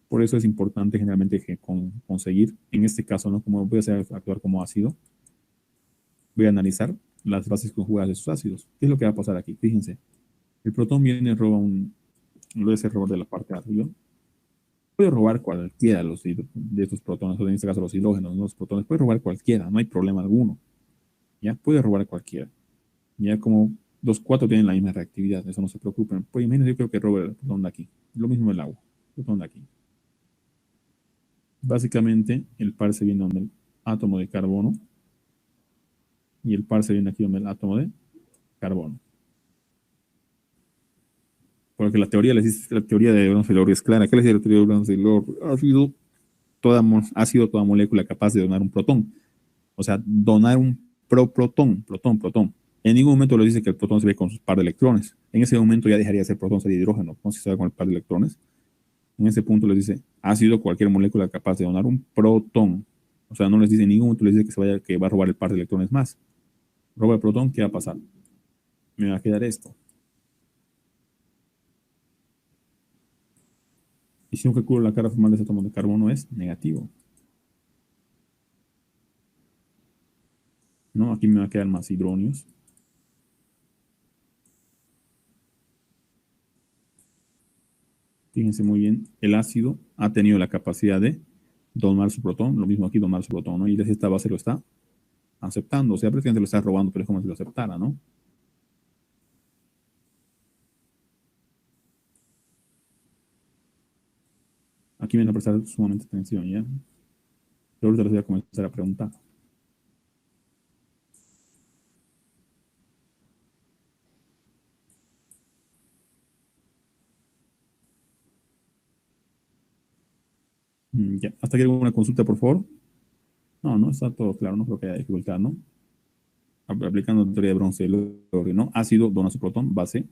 Por eso es importante generalmente conseguir, en este caso, ¿no? Como voy a hacer actuar como ácido, voy a analizar las bases conjugadas de sus ácidos. ¿Qué es lo que va a pasar aquí? Fíjense, el protón viene y roba lo voy a hacer robar de la parte de arriba. Puede robar cualquiera de estos protones, o en este caso los hidrógenos, ¿no? Los protones, puede robar cualquiera, no hay problema alguno. ¿Ya? Puede robar cualquiera. Ya como los 4 tienen la misma reactividad, eso no se preocupen. Pues imagínense, yo creo que roba el protón de aquí. Lo mismo el agua, el protón de aquí. Básicamente, el par se viene donde el átomo de carbono y el par se viene aquí donde el átomo de carbono. Porque la teoría, les dice, la teoría de Bronsted-Lowry es clara. ¿Qué les dice la teoría de Bronsted-Lowry? Ha sido toda molécula capaz de donar un protón. O sea, donar un protón. En ningún momento les dice que el protón se ve con sus par de electrones. En ese momento ya dejaría de ser protón, sería hidrógeno, ¿no? Si se ve con el par de electrones. En ese punto les dice, ha sido cualquier molécula capaz de donar un protón. O sea, no les dice en ningún momento, les dice que va a robar el par de electrones más. Roba el protón, ¿qué va a pasar? Me va a quedar esto. Y si un recurso la carga formal de ese átomo de carbono es negativo. ¿No? Aquí me va a quedar más hidróneos. Fíjense muy bien, el ácido ha tenido la capacidad de donar su protón, lo mismo aquí, donar su protón, ¿no? Y esta base lo está aceptando, o sea, prácticamente lo está robando, pero es como si lo aceptara, ¿no? Aquí me van a prestar sumamente atención, ¿ya? Yo ahorita les voy a comenzar a preguntar. Ya. ¿Hasta aquí alguna consulta, por favor? No está todo claro, no creo que haya dificultad, ¿no? Aplicando la teoría de Bronsted-Lowry, ¿no? Ácido dona su protón, base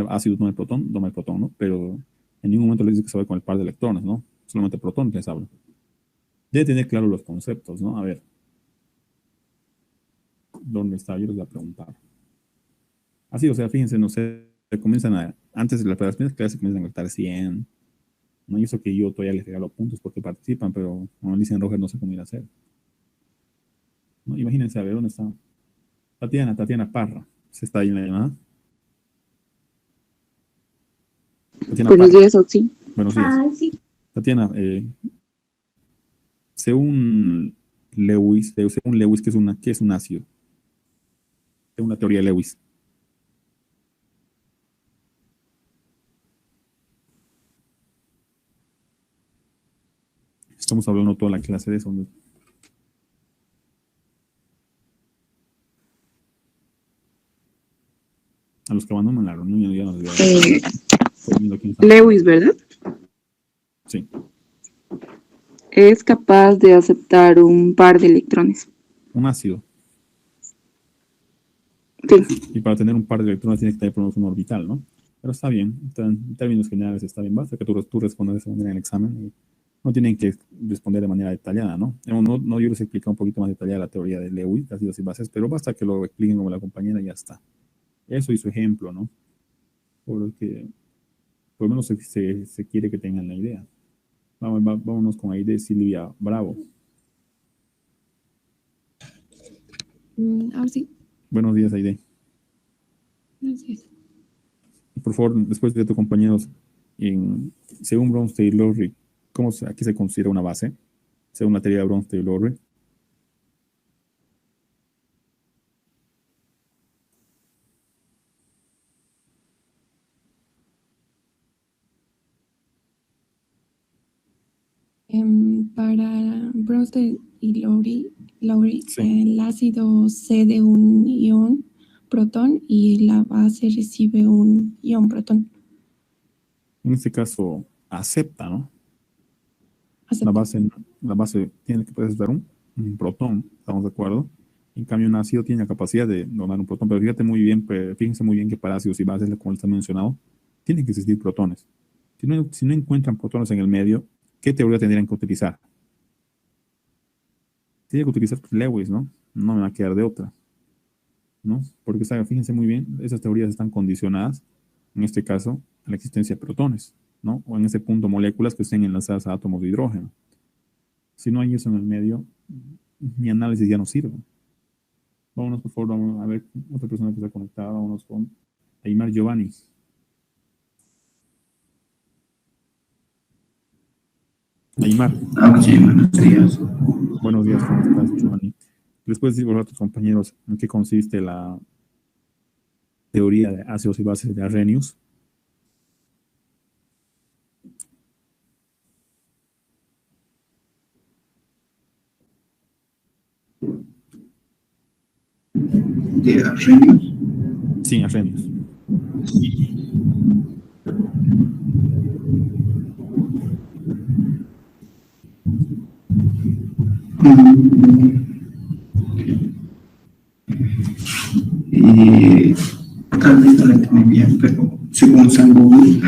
ácido toma el protón, ¿no? Pero en ningún momento le dice que se va con el par de electrones, ¿no? Solamente protón les habla. Debe tener claro los conceptos, ¿no? A ver. ¿Dónde está? Yo les voy a preguntar. Así, o sea, fíjense, no sé, antes de las primeras clases comienzan a gastar 100, ¿no? Y eso que yo todavía les regalo puntos porque participan, pero como dicen Roger, no sé cómo ir a hacer. ¿No? Imagínense, a ver, ¿dónde está? Tatiana Parra. ¿Se está ahí en la llamada? Tatiana Buenos Parra. días, Oxy. Buenos días. Sí. Tatiana, según Lewis, ¿qué es un ácido? Según la teoría de Lewis. Estamos hablando toda la clase de eso, ¿no? A los que abandonan la reunión ya nos veo. Lewis, ¿verdad? Sí. Es capaz de aceptar un par de electrones. Un ácido. Sí. Y para tener un par de electrones tiene que tener por lo menos un orbital, ¿no? Pero está bien. En términos generales está bien. Basta que tú respondas de esa manera en el examen. No tienen que responder de manera detallada, ¿no? No, yo les explico un poquito más detallada la teoría de Lewis, ácidos y bases, pero basta que lo expliquen como la compañera y ya está. Eso y su ejemplo, ¿no? Porque por lo menos se quiere que tengan la idea. Vámonos con Aide Silvia Bravo. Sí. Buenos días, Aide. Gracias. Por favor, después de tus compañeros, según Bronsted y Lowry, ¿a qué se considera una base? Según la teoría de Bronsted y Lowry. Para Bronsted y Lowry, Sí. el ácido cede un ion protón y la base recibe un ion protón. En este caso, acepta, ¿no? Acepta. La base tiene que poder dar un protón, ¿estamos de acuerdo? En cambio, un ácido tiene la capacidad de donar un protón, pero fíjense muy bien que para ácidos y bases, como está mencionado, tienen que existir protones. Si no encuentran protones en el medio, ¿qué teoría tendrían que utilizar? Tienen que utilizar Lewis, ¿no? No me va a quedar de otra, ¿no? Porque fíjense muy bien, esas teorías están condicionadas, en este caso, a la existencia de protones, ¿no? O en ese punto moléculas que estén enlazadas a átomos de hidrógeno. Si no hay eso en el medio, mi análisis ya no sirve. Vámonos, por favor, vamos a ver otra persona que está conectada. Vámonos con Aymar Giovanni. Aymar. Sí, buenos días. Buenos días, ¿cómo estás, Giovanni? ¿Les puedes decir a tus compañeros en qué consiste la teoría de ácidos y bases de Arrhenius? ¿De Arrhenius? Sí, Arrhenius. Tal vez no lo entendí bien, pero según San Google,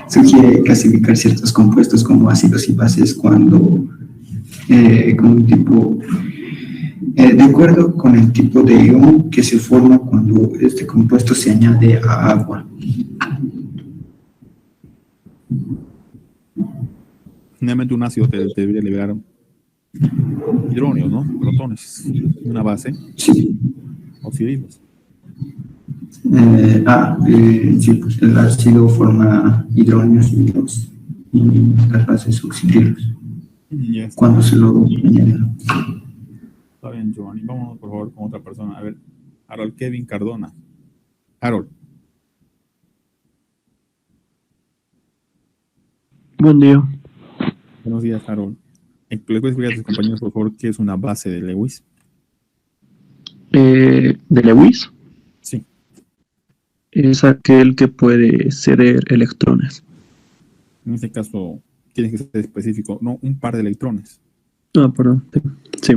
sugiere clasificar ciertos compuestos como ácidos y bases cuando, con un tipo, de acuerdo con el tipo de ion que se forma cuando este compuesto se añade a agua. Generalmente un ácido te debería liberar hidrógenos, ¿no? Protones. Una base. Sí. Oxidizos. Sí, pues el ácido forma hidrógenos y las bases oxidrilos. Yes. Cuando se lo añade. Está bien, Giovanni. Vámonos, por favor, con otra persona. A ver, Harold Kevin Cardona. Harold. Buen día. Buenos días, Harold. ¿Le puedes explicar a tus compañeros, por favor, qué es una base de Lewis? ¿De Lewis? Sí. Es aquel que puede ceder electrones. En este caso, tiene que ser específico. No, un par de electrones. Perdón. Sí.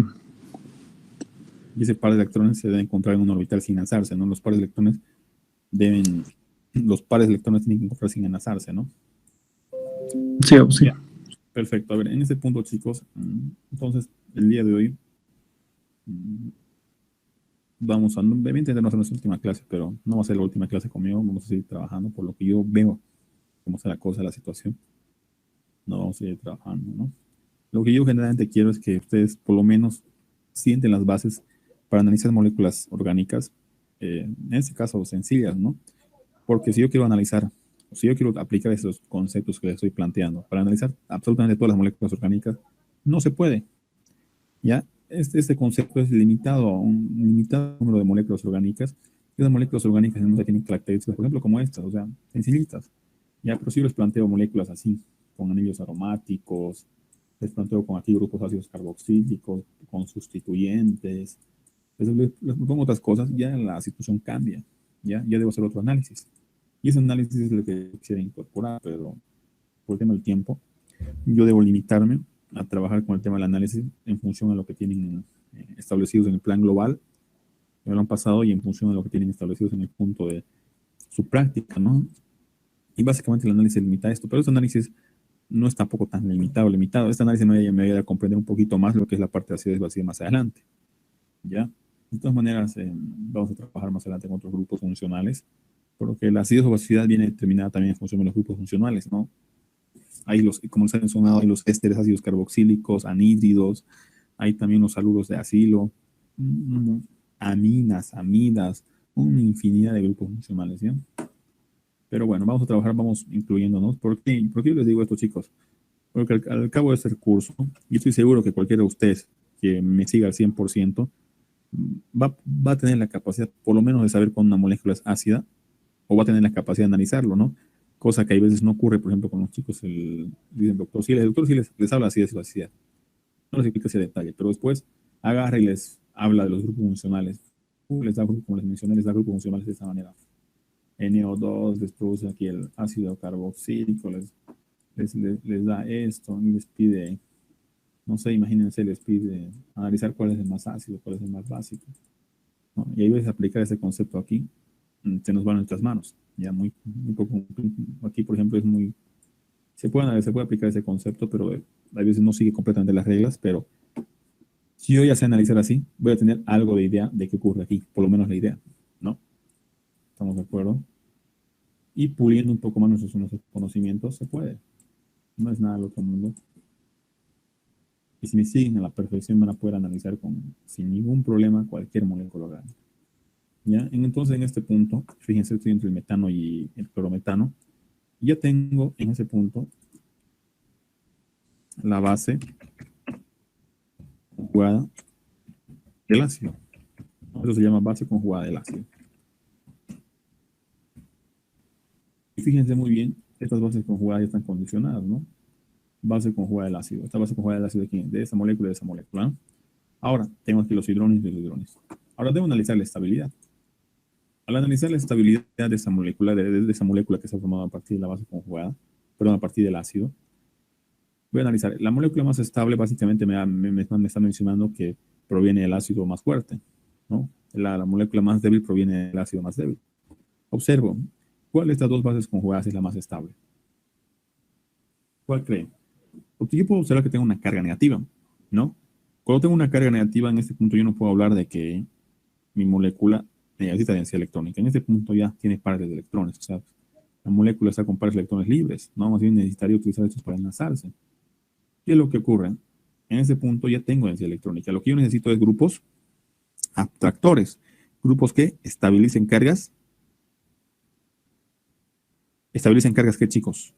Y ese par de electrones se debe encontrar en un orbital sin lanzarse, ¿no? Los pares de electrones deben los pares de electrones tienen que encontrar sin enlazarse, ¿no? Sí, sí. Ya. Perfecto. A ver, en este punto, chicos, entonces, el día de hoy vamos a, obviamente no va a ser nuestra última clase, pero no va a ser la última clase conmigo, vamos a seguir trabajando por lo que yo veo cómo está la cosa, la situación. No vamos a seguir trabajando, ¿no? Lo que yo generalmente quiero es que ustedes por lo menos sienten las bases para analizar moléculas orgánicas, en este caso sencillas, ¿no? Porque si yo quiero analizar, o si yo quiero aplicar esos conceptos que les estoy planteando para analizar absolutamente todas las moléculas orgánicas, no se puede, ¿ya? Este concepto es limitado a un limitado número de moléculas orgánicas, y las moléculas orgánicas en tienen características, por ejemplo, como estas, o sea, sencillitas, ¿ya? Pero si yo les planteo moléculas así, con anillos aromáticos, les planteo con aquí grupos ácidos carboxílicos, con sustituyentes, les pongo otras cosas, ya la situación cambia, ya debo hacer otro análisis. Y ese análisis es lo que quisiera incorporar, pero por el tema del tiempo, yo debo limitarme a trabajar con el tema del análisis en función de lo que tienen establecidos en el plan global, que lo han pasado, y en función de lo que tienen establecidos en el punto de su práctica, ¿no? Y básicamente el análisis limita esto, pero este análisis no es tampoco tan limitado. Este análisis me ayuda a comprender un poquito más lo que es la parte de acidez vacía más adelante, ¿ya? De todas maneras, vamos a trabajar más adelante con otros grupos funcionales, porque la acidez o basicidad viene determinada también en función de los grupos funcionales, ¿no? Hay como les han mencionado, hay los ésteres ácidos carboxílicos, anhídridos, hay también los haluros de acilo, aminas, amidas, una infinidad de grupos funcionales, ¿ya? Pero bueno, vamos a trabajar, vamos incluyéndonos. ¿Por qué yo les digo esto, chicos? Porque al cabo de este curso, y estoy seguro que cualquiera de ustedes que me siga al 100%, va a tener la capacidad, por lo menos, de saber cuando una molécula es ácida, o va a tener la capacidad de analizarlo, ¿no? Cosa que a veces no ocurre, por ejemplo, con los chicos. Dicen, doctor, sí, el doctor sí les habla así de su acidez. No les explica ese detalle, pero después agarra y les habla de los grupos funcionales. Les da, como les mencioné, les da grupos funcionales de esta manera. NO2, les produce aquí el ácido carboxílico, les da esto y les pide, no sé, imagínense, les pide analizar cuál es el más ácido, cuál es el más básico, ¿no? Y ahí ves aplicar ese concepto aquí, se nos va en nuestras manos. Ya muy poco, aquí por ejemplo se puede aplicar ese concepto, pero a veces no sigue completamente las reglas, pero si yo ya sé analizar así, voy a tener algo de idea de qué ocurre aquí, por lo menos la idea, ¿no? ¿Estamos de acuerdo? Y puliendo un poco más nuestros conocimientos, se puede. No es nada del otro mundo. Y si me siguen a la perfección, van a poder analizar sin ningún problema cualquier molécula orgánica. ¿Ya? Entonces, en este punto, fíjense, estoy entre el metano y el clorometano. Ya tengo en ese punto la base conjugada del ácido. Eso se llama base conjugada del ácido. Y fíjense muy bien, estas bases conjugadas ya están condicionadas, ¿no? Base conjugada del ácido. Esta base conjugada del ácido de quién? De esa molécula y de esa molécula, ¿no? Ahora, tengo aquí los hidrones y los hidrones. Ahora debo analizar la estabilidad. Al analizar la estabilidad de esa molécula, de esa molécula que se ha formado a partir de la base conjugada, perdón, a partir del ácido, voy a analizar. La molécula más estable básicamente me está mencionando que proviene del ácido más fuerte, ¿no? La molécula más débil proviene del ácido más débil. Observo, ¿cuál de estas dos bases conjugadas es la más estable? ¿Cuál creen? Porque yo puedo observar que tengo una carga negativa, ¿no? Cuando tengo una carga negativa, en este punto yo no puedo hablar de que mi molécula necesita densidad electrónica. En este punto ya tiene pares de electrones, o sea, la molécula está con pares de electrones libres, ¿no? Más bien necesitaría utilizar estos para enlazarse. ¿Qué es lo que ocurre? En ese punto ya tengo densidad electrónica. Lo que yo necesito es grupos atractores, grupos que estabilicen cargas. ¿Estabilicen cargas qué, chicos?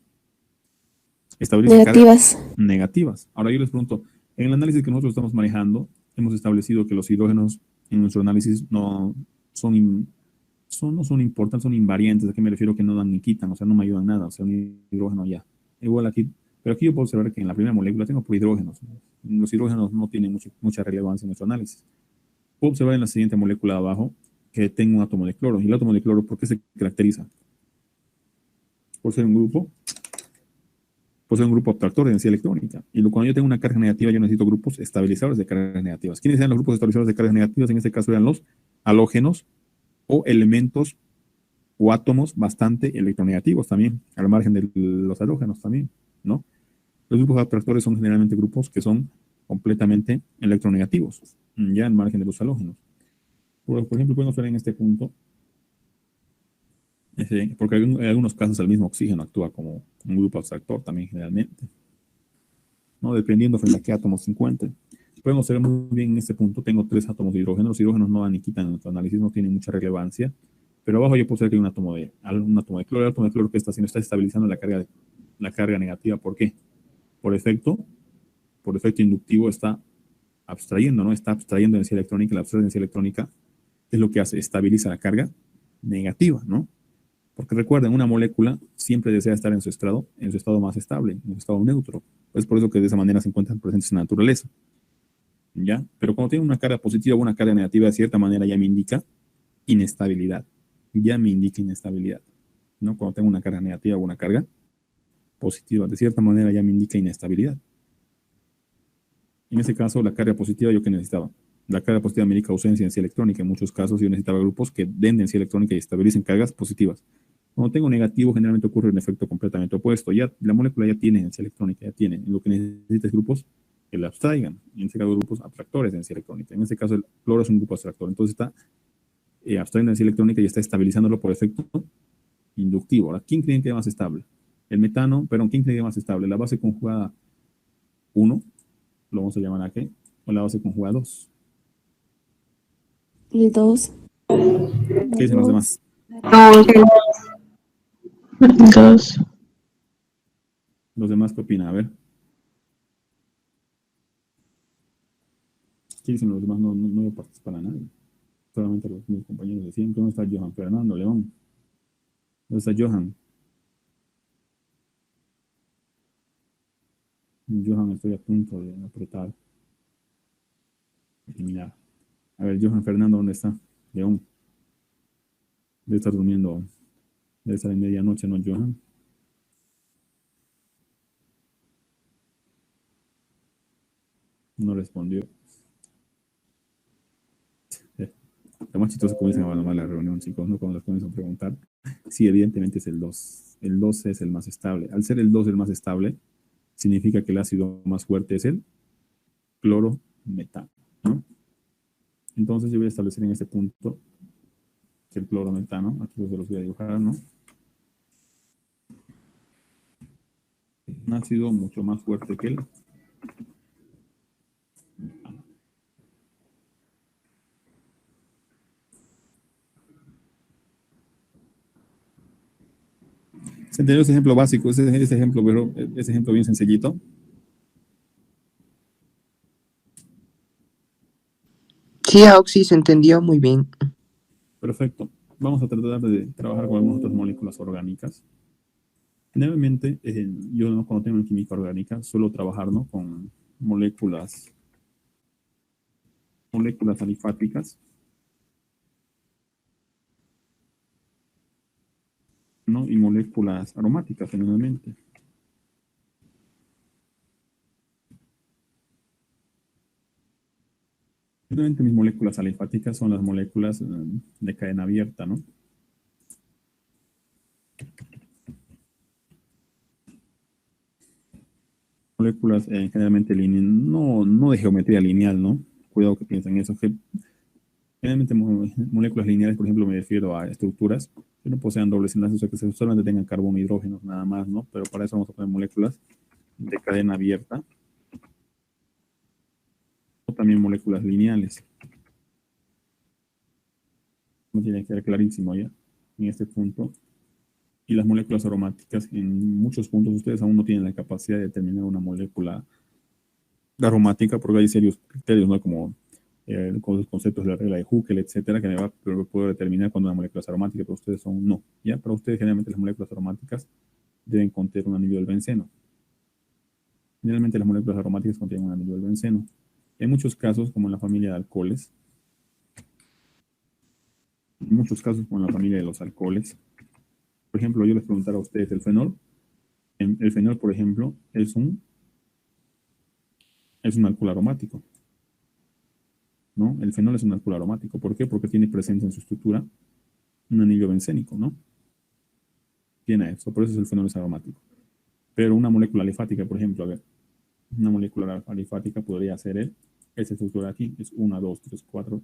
Establecen Negativas. cargas negativas. Ahora yo les pregunto, en el análisis que nosotros estamos manejando, hemos establecido que los hidrógenos en nuestro análisis no son importantes, son invariantes. ¿A qué me refiero? Que no dan ni quitan, o sea, no me ayudan nada, o sea, un hidrógeno ya. Igual aquí, pero aquí yo puedo observar que en la primera molécula tengo por hidrógenos. Los hidrógenos no tienen mucha relevancia en nuestro análisis. Puedo observar en la siguiente molécula de abajo que tengo un átomo de cloro. Y el átomo de cloro, ¿por qué se caracteriza? Por ser un grupo abstractor de densidad electrónica. Y cuando yo tengo una carga negativa, yo necesito grupos estabilizadores de cargas negativas. ¿Quiénes eran los grupos estabilizadores de cargas negativas? En este caso eran los halógenos o elementos o átomos bastante electronegativos también, al margen de los halógenos también, ¿no? Los grupos atractores son generalmente grupos que son completamente electronegativos, ya al margen de los halógenos. Por ejemplo, podemos ver en este punto, porque en algunos casos el mismo oxígeno actúa como un grupo atractor también generalmente, ¿no? Dependiendo frente a qué átomos se encuentren. Podemos ver muy bien en este punto, tengo 3 átomos de hidrógeno. Los hidrógenos no dan ni quitan en nuestro análisis, no tienen mucha relevancia, pero abajo yo puedo ver que hay un átomo de cloro. El átomo de cloro que está haciendo, está estabilizando la carga negativa. ¿Por qué? Por efecto inductivo está abstrayendo, ¿no? Está abstrayendo energía electrónica. La abstracción de energía electrónica es lo que hace, estabiliza la carga negativa, ¿no? Porque recuerden, una molécula siempre desea estar en su estado más estable, en su estado neutro. Es por eso que de esa manera se encuentran presentes en la naturaleza, ¿ya? Pero cuando tiene una carga positiva o una carga negativa, de cierta manera ya me indica inestabilidad. Ya me indica inestabilidad, ¿no? Cuando tengo una carga negativa o una carga positiva, de cierta manera ya me indica inestabilidad. En ese caso, la carga positiva, ¿yo qué necesitaba? La carga positiva me indica ausencia de energía electrónica. En muchos casos yo necesitaba grupos que den energía electrónica y estabilicen cargas positivas. Cuando tengo negativo, generalmente ocurre un efecto completamente opuesto. Ya la molécula ya tiene energía electrónica, ya tiene. Lo que necesita es grupos que la abstraigan. En este caso, grupos atractores de energía electrónica. En este caso, el cloro es un grupo atractor. Entonces está abstrayendo energía electrónica y está estabilizándolo por efecto inductivo. Ahora, ¿quién creen que es más estable? El metano, pero ¿quién cree que es más estable? ¿La base conjugada 1? Lo vamos a llamar a qué, o la base conjugada 2. El 2. ¿Qué dicen los demás? 2. Los demás, ¿qué opinan? A ver. ¿Qué dicen los demás? No voy a participar a nadie. Solamente mis compañeros decían. ¿Dónde está Johan Fernando León? ¿Dónde está Johan? Johan, estoy a punto de apretar. Eliminar. A ver, Johan Fernando, ¿dónde está? León. Debe estar durmiendo. Debe estar en medianoche, ¿no, Johan? No respondió. Lo más chistoso comienzan a abandonar la reunión, chicos, ¿no? Cuando les comienzan a preguntar. Sí, evidentemente es el 2. El 2 es el más estable. Al ser el 2 el más estable, significa que el ácido más fuerte es el clorometano, ¿no? Entonces yo voy a establecer en este punto que el clorometano, aquí los voy a dibujar, ¿no? Un ácido mucho más fuerte que el metano. ¿Se entendió ese ejemplo básico? Ese ejemplo bien sencillito. Sí, Auxi, se entendió muy bien. Perfecto. Vamos a tratar de trabajar con algunas otras moléculas orgánicas. Generalmente, yo cuando tengo en química orgánica, suelo trabajar, ¿no?, con moléculas alifáticas, ¿no?, y moléculas aromáticas generalmente. Generalmente mis moléculas alifáticas son las moléculas de cadena abierta, ¿no? Moléculas generalmente no de geometría lineal, ¿no? Cuidado que piensen eso. Generalmente moléculas lineales, por ejemplo, me refiero a estructuras que no posean dobles enlaces, o sea, que solamente tengan carbono e hidrógenos nada más, ¿no? Pero para eso vamos a poner moléculas de cadena abierta. O también moléculas lineales. No tiene que quedar clarísimo ya en este punto. Y las moléculas aromáticas, en muchos puntos ustedes aún no tienen la capacidad de determinar una molécula aromática, porque hay serios criterios, ¿no?, como con los conceptos de la regla de Huckel, etcétera, que me va a poder determinar cuando una molécula es aromática, pero ustedes aún no. ¿Ya? Para ustedes, generalmente, las moléculas aromáticas deben contener un anillo del benceno. Generalmente, las moléculas aromáticas contienen un anillo del benceno. En muchos casos, como en la familia de alcoholes, de los alcoholes, por ejemplo, yo les preguntara a ustedes, el fenol, por ejemplo, es un alcohol aromático, ¿no? El fenol es un alcohol aromático. ¿Por qué? Porque tiene presente en su estructura un anillo bencénico, ¿no? tiene eso, por eso es el fenol es aromático. Pero una molécula alifática, por ejemplo, a ver, una molécula alifática podría ser esta estructura aquí, es 1, 2, 3, 4,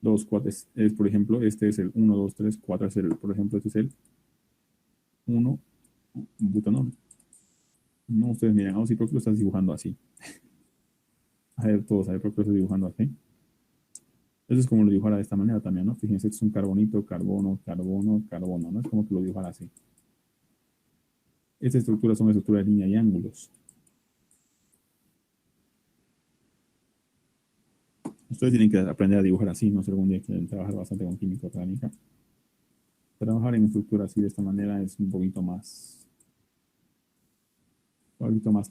2, 4, es, por ejemplo, este es el 1, 2, 3, 4, es el, por ejemplo, este es el 1 butanol. No, ustedes miren, oh, sí, ¿por qué lo estás dibujando así? A ver, todos, a ver, ¿por qué lo estás dibujando así? Eso es como lo dibujara de esta manera también, ¿no? Fíjense, esto es un carbonito, carbono, carbono, carbono, ¿no? Es como que lo dibujara así. Estas estructuras son estructuras de línea y ángulos. Ustedes tienen que aprender a dibujar así, no sé, algún día quieren trabajar bastante con química orgánica. Trabajar en estructuras así de esta manera es un poquito más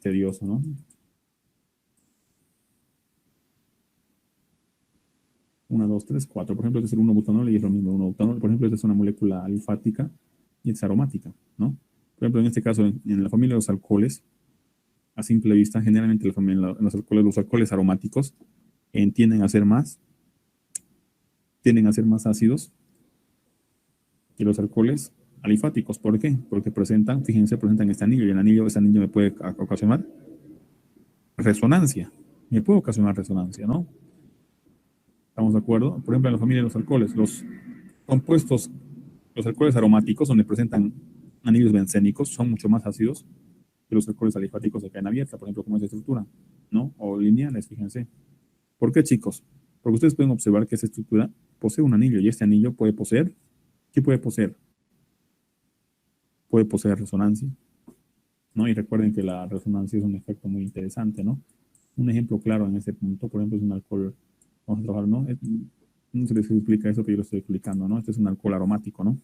tedioso, ¿no? Una, dos, tres, cuatro. Por ejemplo, este es el 1-butanol y es lo mismo, 1-butanol. Por ejemplo, esta es una molécula alifática y es aromática, ¿no? Por ejemplo, en este caso, en la familia de los alcoholes, a simple vista, generalmente en los alcoholes aromáticos tienden a ser más ácidos que los alcoholes alifáticos. ¿Por qué? Porque presentan este anillo, y este anillo me puede ocasionar resonancia. Me puede ocasionar resonancia, ¿no? ¿Estamos de acuerdo? Por ejemplo, en la familia de los alcoholes, los alcoholes aromáticos, donde presentan anillos bencénicos, son mucho más ácidos que los alcoholes alifáticos de cadena abierta, por ejemplo, como esta estructura, ¿no? O lineales, fíjense. ¿Por qué, chicos? Porque ustedes pueden observar que esta estructura posee un anillo, y este anillo puede poseer, ¿qué puede poseer? Puede poseer resonancia, ¿no? Y recuerden que la resonancia es un efecto muy interesante, ¿no? Un ejemplo claro en este punto, por ejemplo, es un alcohol, vamos a trabajar, ¿no? No se les explica eso, pero yo lo estoy explicando, ¿no? Este es un alcohol aromático, ¿no?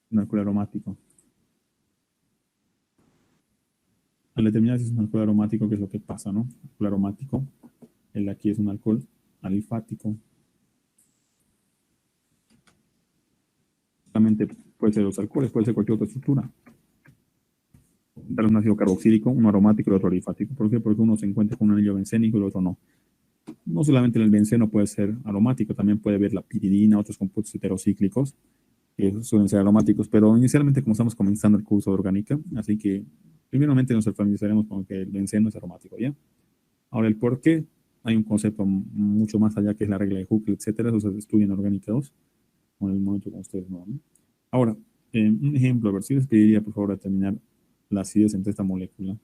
Un alcohol aromático. Al determinar si es un alcohol aromático, ¿qué es lo que pasa, no? Alcohol aromático, el de aquí es un alcohol alifático. Solamente puede ser los alcoholes, puede ser cualquier otra estructura. Tal un ácido carboxílico, uno aromático y otro alifático. ¿Por qué? Porque uno se encuentra con un anillo bencénico y el otro no. No solamente el benceno puede ser aromático, también puede haber la piridina, otros compuestos heterocíclicos, que suelen ser aromáticos, pero inicialmente como estamos comenzando el curso de orgánica, así que primeramente nos familiarizaremos con que el benceno es aromático, ¿ya? Ahora, el por qué, hay un concepto mucho más allá que es la regla de Hooke, etcétera, eso se estudia en orgánica 2, con el momento con ustedes, ¿no? Ahora, un ejemplo, a ver si les pediría por favor determinar la acidez entre esta molécula,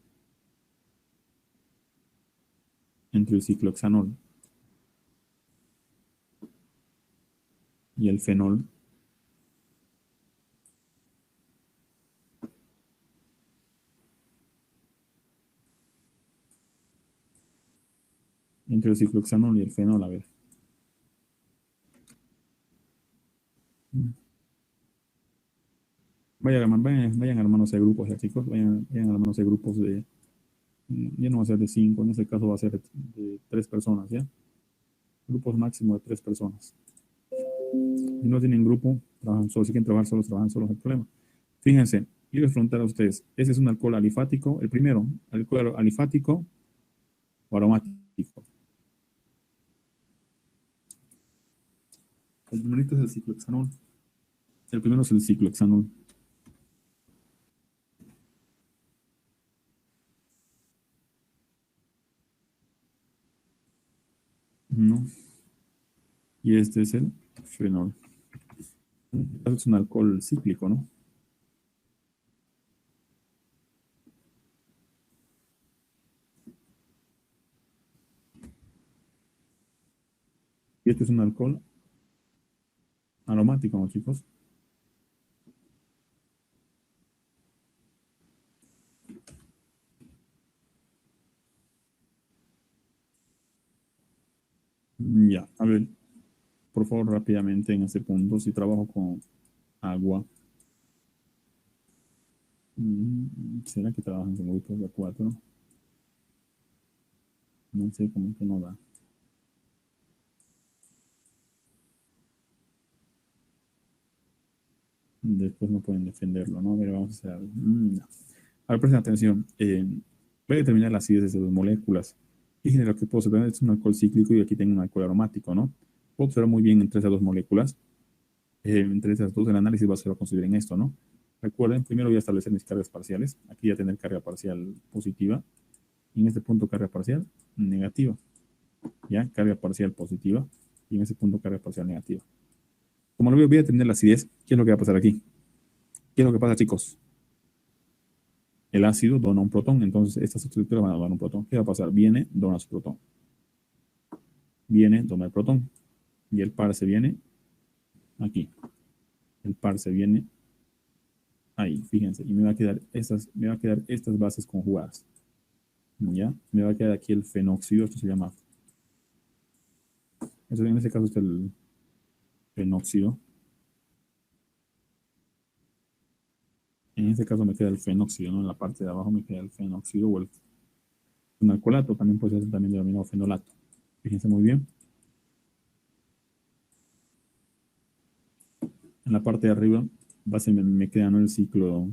entre el ciclohexanol y el fenol. Entre el ciclohexanol y el fenol, a ver. Vayan armándose de grupos ya, chicos. Vayan armándose de grupos de. Ya no va a ser de 5, en este caso va a ser de 3 personas, ¿ya? Grupos máximo de 3 personas. Si no tienen grupo, trabajan solos. Si quieren trabajar solos, trabajan solos, no hay problema. Fíjense, quiero preguntar a ustedes: ¿ese es un alcohol alifático? El primero, ¿alcohol alifático o aromático? El primerito es el ciclohexanol. El primero es el ciclohexanol. No. Y este es el fenol. Es un alcohol cíclico, ¿no? Y este es un alcohol aromático, ¿no, chicos? Ya, a ver, por favor, rápidamente en este punto, si trabajo con agua, ¿será que trabajan con grupos de 4? No sé, cómo que no da. Después no pueden defenderlo, ¿no? A ver, vamos a hacer algo. No. A ver, presten atención. Voy a determinar las acidez de dos moléculas. Fíjense lo que puedo hacer. Es un alcohol cíclico y aquí tengo un alcohol aromático, ¿no? puedo observar muy bien entre esas dos moléculas. Entre esas dos, el análisis va a ser construir en esto, ¿no? Recuerden, primero voy a establecer mis cargas parciales. Aquí voy a tener carga parcial positiva. Y en este punto carga parcial negativa. ¿Ya? Carga parcial positiva. Y en ese punto carga parcial negativa. Como lo voy a tener la acidez, ¿qué es lo que va a pasar aquí? ¿Qué es lo que pasa, chicos? El ácido dona un protón, entonces estas estructuras van a donar un protón. ¿Qué va a pasar? Viene, dona su protón. Viene, dona el protón. Y el par se viene aquí. El par se viene ahí, fíjense. Y me va a quedar estas bases conjugadas. ¿Ya? Me va a quedar aquí el fenóxido, esto se llama. En este caso está el fenóxido. En este caso me queda el fenóxido, ¿no? En la parte de abajo me queda el fenóxido o el alcoholato, también puede ser también denominado fenolato. Fíjense muy bien. En la parte de arriba me queda, ¿no?, el ciclo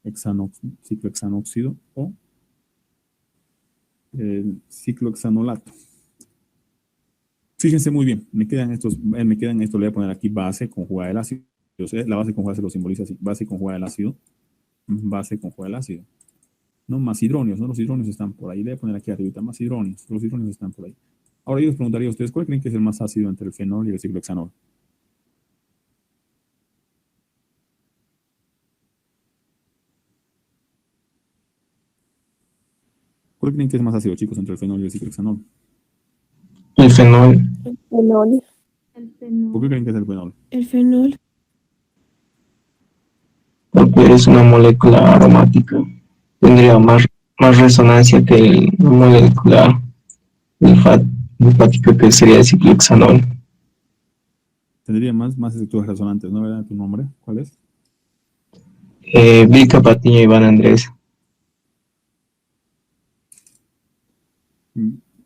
hexanóxido o el ciclo hexanolato. Fíjense muy bien, me quedan estos, le voy a poner aquí base conjugada del ácido. La base conjugada se lo simboliza así, base conjugada del ácido, base conjugada del ácido. No, más hidronios, ¿no? Los hidronios están por ahí. Le voy a poner aquí arriba más hidronios. Los hidronios están por ahí. Ahora yo les preguntaría a ustedes, ¿cuál creen que es el más ácido entre el fenol y el ciclohexanol? ¿Cuál creen que es más ácido, chicos, entre el fenol y el ciclohexanol? El fenol. El fenol. ¿Por qué creen que es el fenol? El fenol. Porque es una molécula aromática. Tendría más resonancia que la molécula alfática que sería el ciclohexanol. Tendría más estructuras resonantes, ¿no? ¿Verdad? ¿Tu nombre? ¿Cuál es? Vilca Patiño Iván Andrés.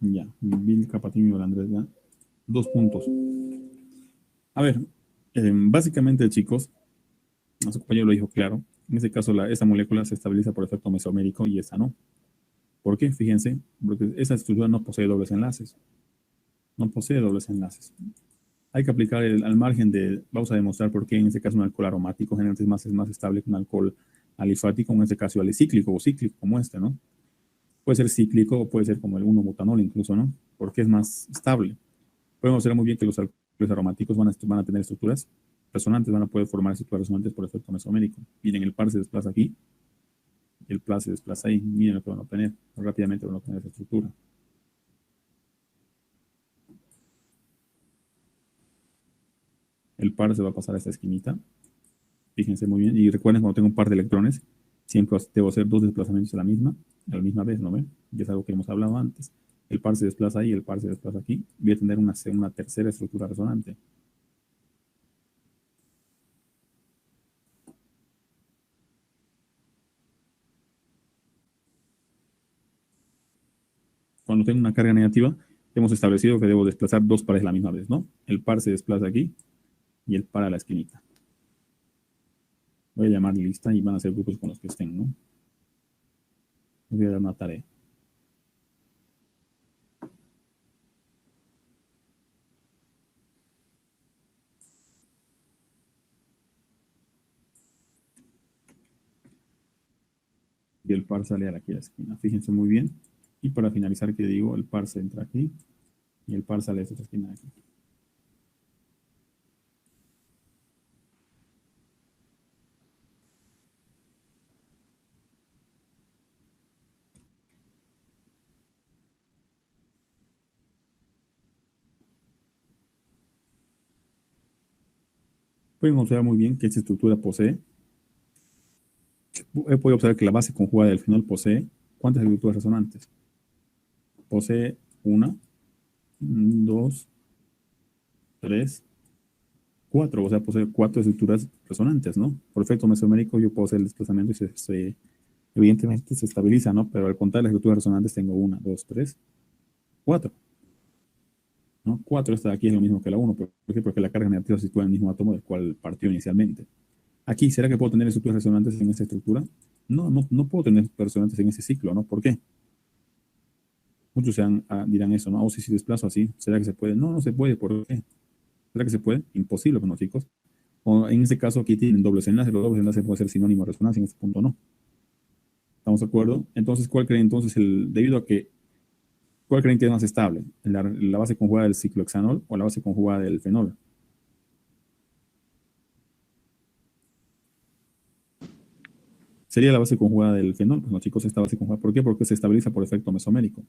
Ya, Vilca Patiño Iván Andrés, ya. 2 puntos. A ver, básicamente, chicos, nuestro compañero lo dijo claro. En este caso, esta molécula se estabiliza por efecto mesomérico y esta no. ¿Por qué? Fíjense, porque esa estructura no posee dobles enlaces. No posee dobles enlaces. Hay que aplicar al margen de, vamos a demostrar por qué en este caso un alcohol aromático generalmente es más estable que un alcohol alifático, en este caso alicíclico o cíclico como este, ¿no? Puede ser cíclico o puede ser como el 1-butanol incluso, ¿no? Porque es más estable. Podemos observar muy bien que los alcoholes aromáticos van a tener estructuras resonantes, van a poder formar estructuras resonantes por efecto mesomérico. Miren, el par se desplaza aquí y el par se desplaza ahí. Miren lo que van a obtener. Rápidamente van a obtener esa estructura. El par se va a pasar a esta esquinita. Fíjense muy bien. Y recuerden, cuando tengo un par de electrones, siempre debo hacer 2 desplazamientos a la misma vez, ¿no ven? Y es algo que hemos hablado antes. El par se desplaza ahí, el par se desplaza aquí. Voy a tener una tercera estructura resonante. Cuando tengo una carga negativa, hemos establecido que debo desplazar 2 pares a la misma vez, ¿no? El par se desplaza aquí y el par a la esquinita. Voy a llamar lista y van a ser grupos con los que estén, ¿no? Les voy a dar una tarea. Y el par sale aquí a la esquina. Fíjense muy bien. Y para finalizar, ¿qué digo? El par se entra aquí y el par sale de esta esquina de aquí. Pueden observar muy bien que esta estructura posee. Pueden observar que la base conjugada del fenol posee. ¿Cuántas estructuras resonantes? Posee 1, 2, 3, 4. O sea, posee 4 estructuras resonantes, ¿no? Por efecto mesomérico yo puedo hacer el desplazamiento y evidentemente se estabiliza, ¿no? Pero al contar las estructuras resonantes tengo 1, 2, 3, 4. ¿No? 4 está aquí es lo mismo que la 1. ¿Por qué? Porque la carga negativa se sitúa en el mismo átomo del cual partió inicialmente. Aquí, ¿será que puedo tener estructuras resonantes en esta estructura? No puedo tener resonantes en ese ciclo, ¿no? ¿Por qué? Muchos dirán eso, ¿no? O si desplazo así, ¿será que se puede? No se puede. ¿Por qué? ¿Será que se puede? Imposible, bueno, chicos. O en este caso aquí tienen dobles enlaces. Los dobles enlaces pueden ser sinónimo de resonancia, en este punto no. ¿Estamos de acuerdo? Entonces, ¿cuál creen entonces debido a que, cuál creen que es más estable? ¿La base conjugada del ciclohexanol o la base conjugada del fenol? Sería la base conjugada del fenol, pues, no, chicos, esta base conjugada. ¿Por qué? Porque se estabiliza por efecto mesomérico.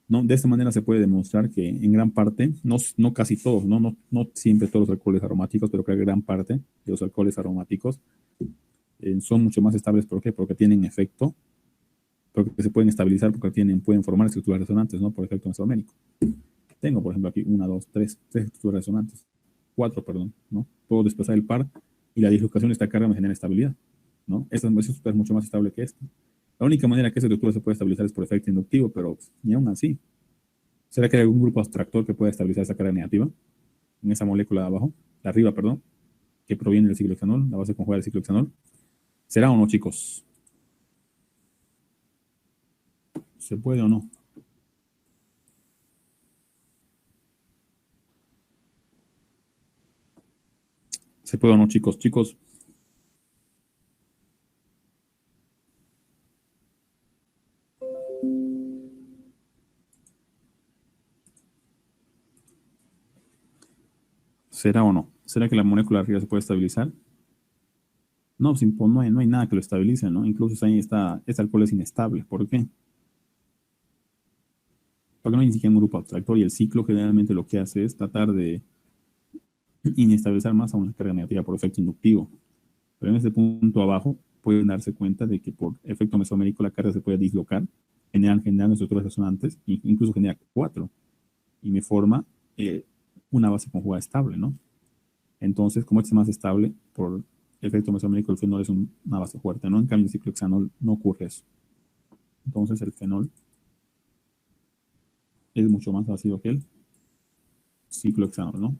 ¿No? De esta manera se puede demostrar que en gran parte, no casi todos, no siempre todos los alcoholes aromáticos, pero que gran parte de los alcoholes aromáticos son mucho más estables. ¿Por qué? Porque tienen efecto, porque se pueden estabilizar, porque pueden formar estructuras resonantes, ¿no? Por efecto mesomérico. Tengo, por ejemplo, aquí 1, 2, 3 estructuras resonantes. 4, perdón, ¿no? Puedo desplazar el par y la dislocación de esta carga me genera estabilidad, ¿no? Esta es mucho más estable que esta. La única manera que esa estructura se puede estabilizar es por efecto inductivo, pero ni aún así. ¿Será que hay algún grupo abstractor que pueda estabilizar esa carga negativa en esa molécula de abajo, de arriba, perdón, que proviene del ciclohexanol, la base conjugada del ciclohexanol? ¿Será o no, chicos? ¿Se puede o no? ¿Se puede o no, chicos? Chicos. ¿Será o no? ¿Será que la molécula de arriba se puede estabilizar? No, no hay nada que lo estabilice, ¿no? Incluso ahí este alcohol es inestable. ¿Por qué? Porque no hay ni siquiera un grupo abstractor y el ciclo generalmente lo que hace es tratar de inestabilizar más a una carga negativa por efecto inductivo. Pero en este punto abajo pueden darse cuenta de que por efecto mesomérico la carga se puede dislocar, generando estructuras resonantes, incluso genera 4, y me forma una base conjugada estable, ¿no? Entonces, como este es más estable, por efecto mesomérico, el fenol es una base fuerte, ¿no? En cambio, en el ciclohexanol no ocurre eso. Entonces, el fenol es mucho más ácido que el ciclohexanol, ¿no?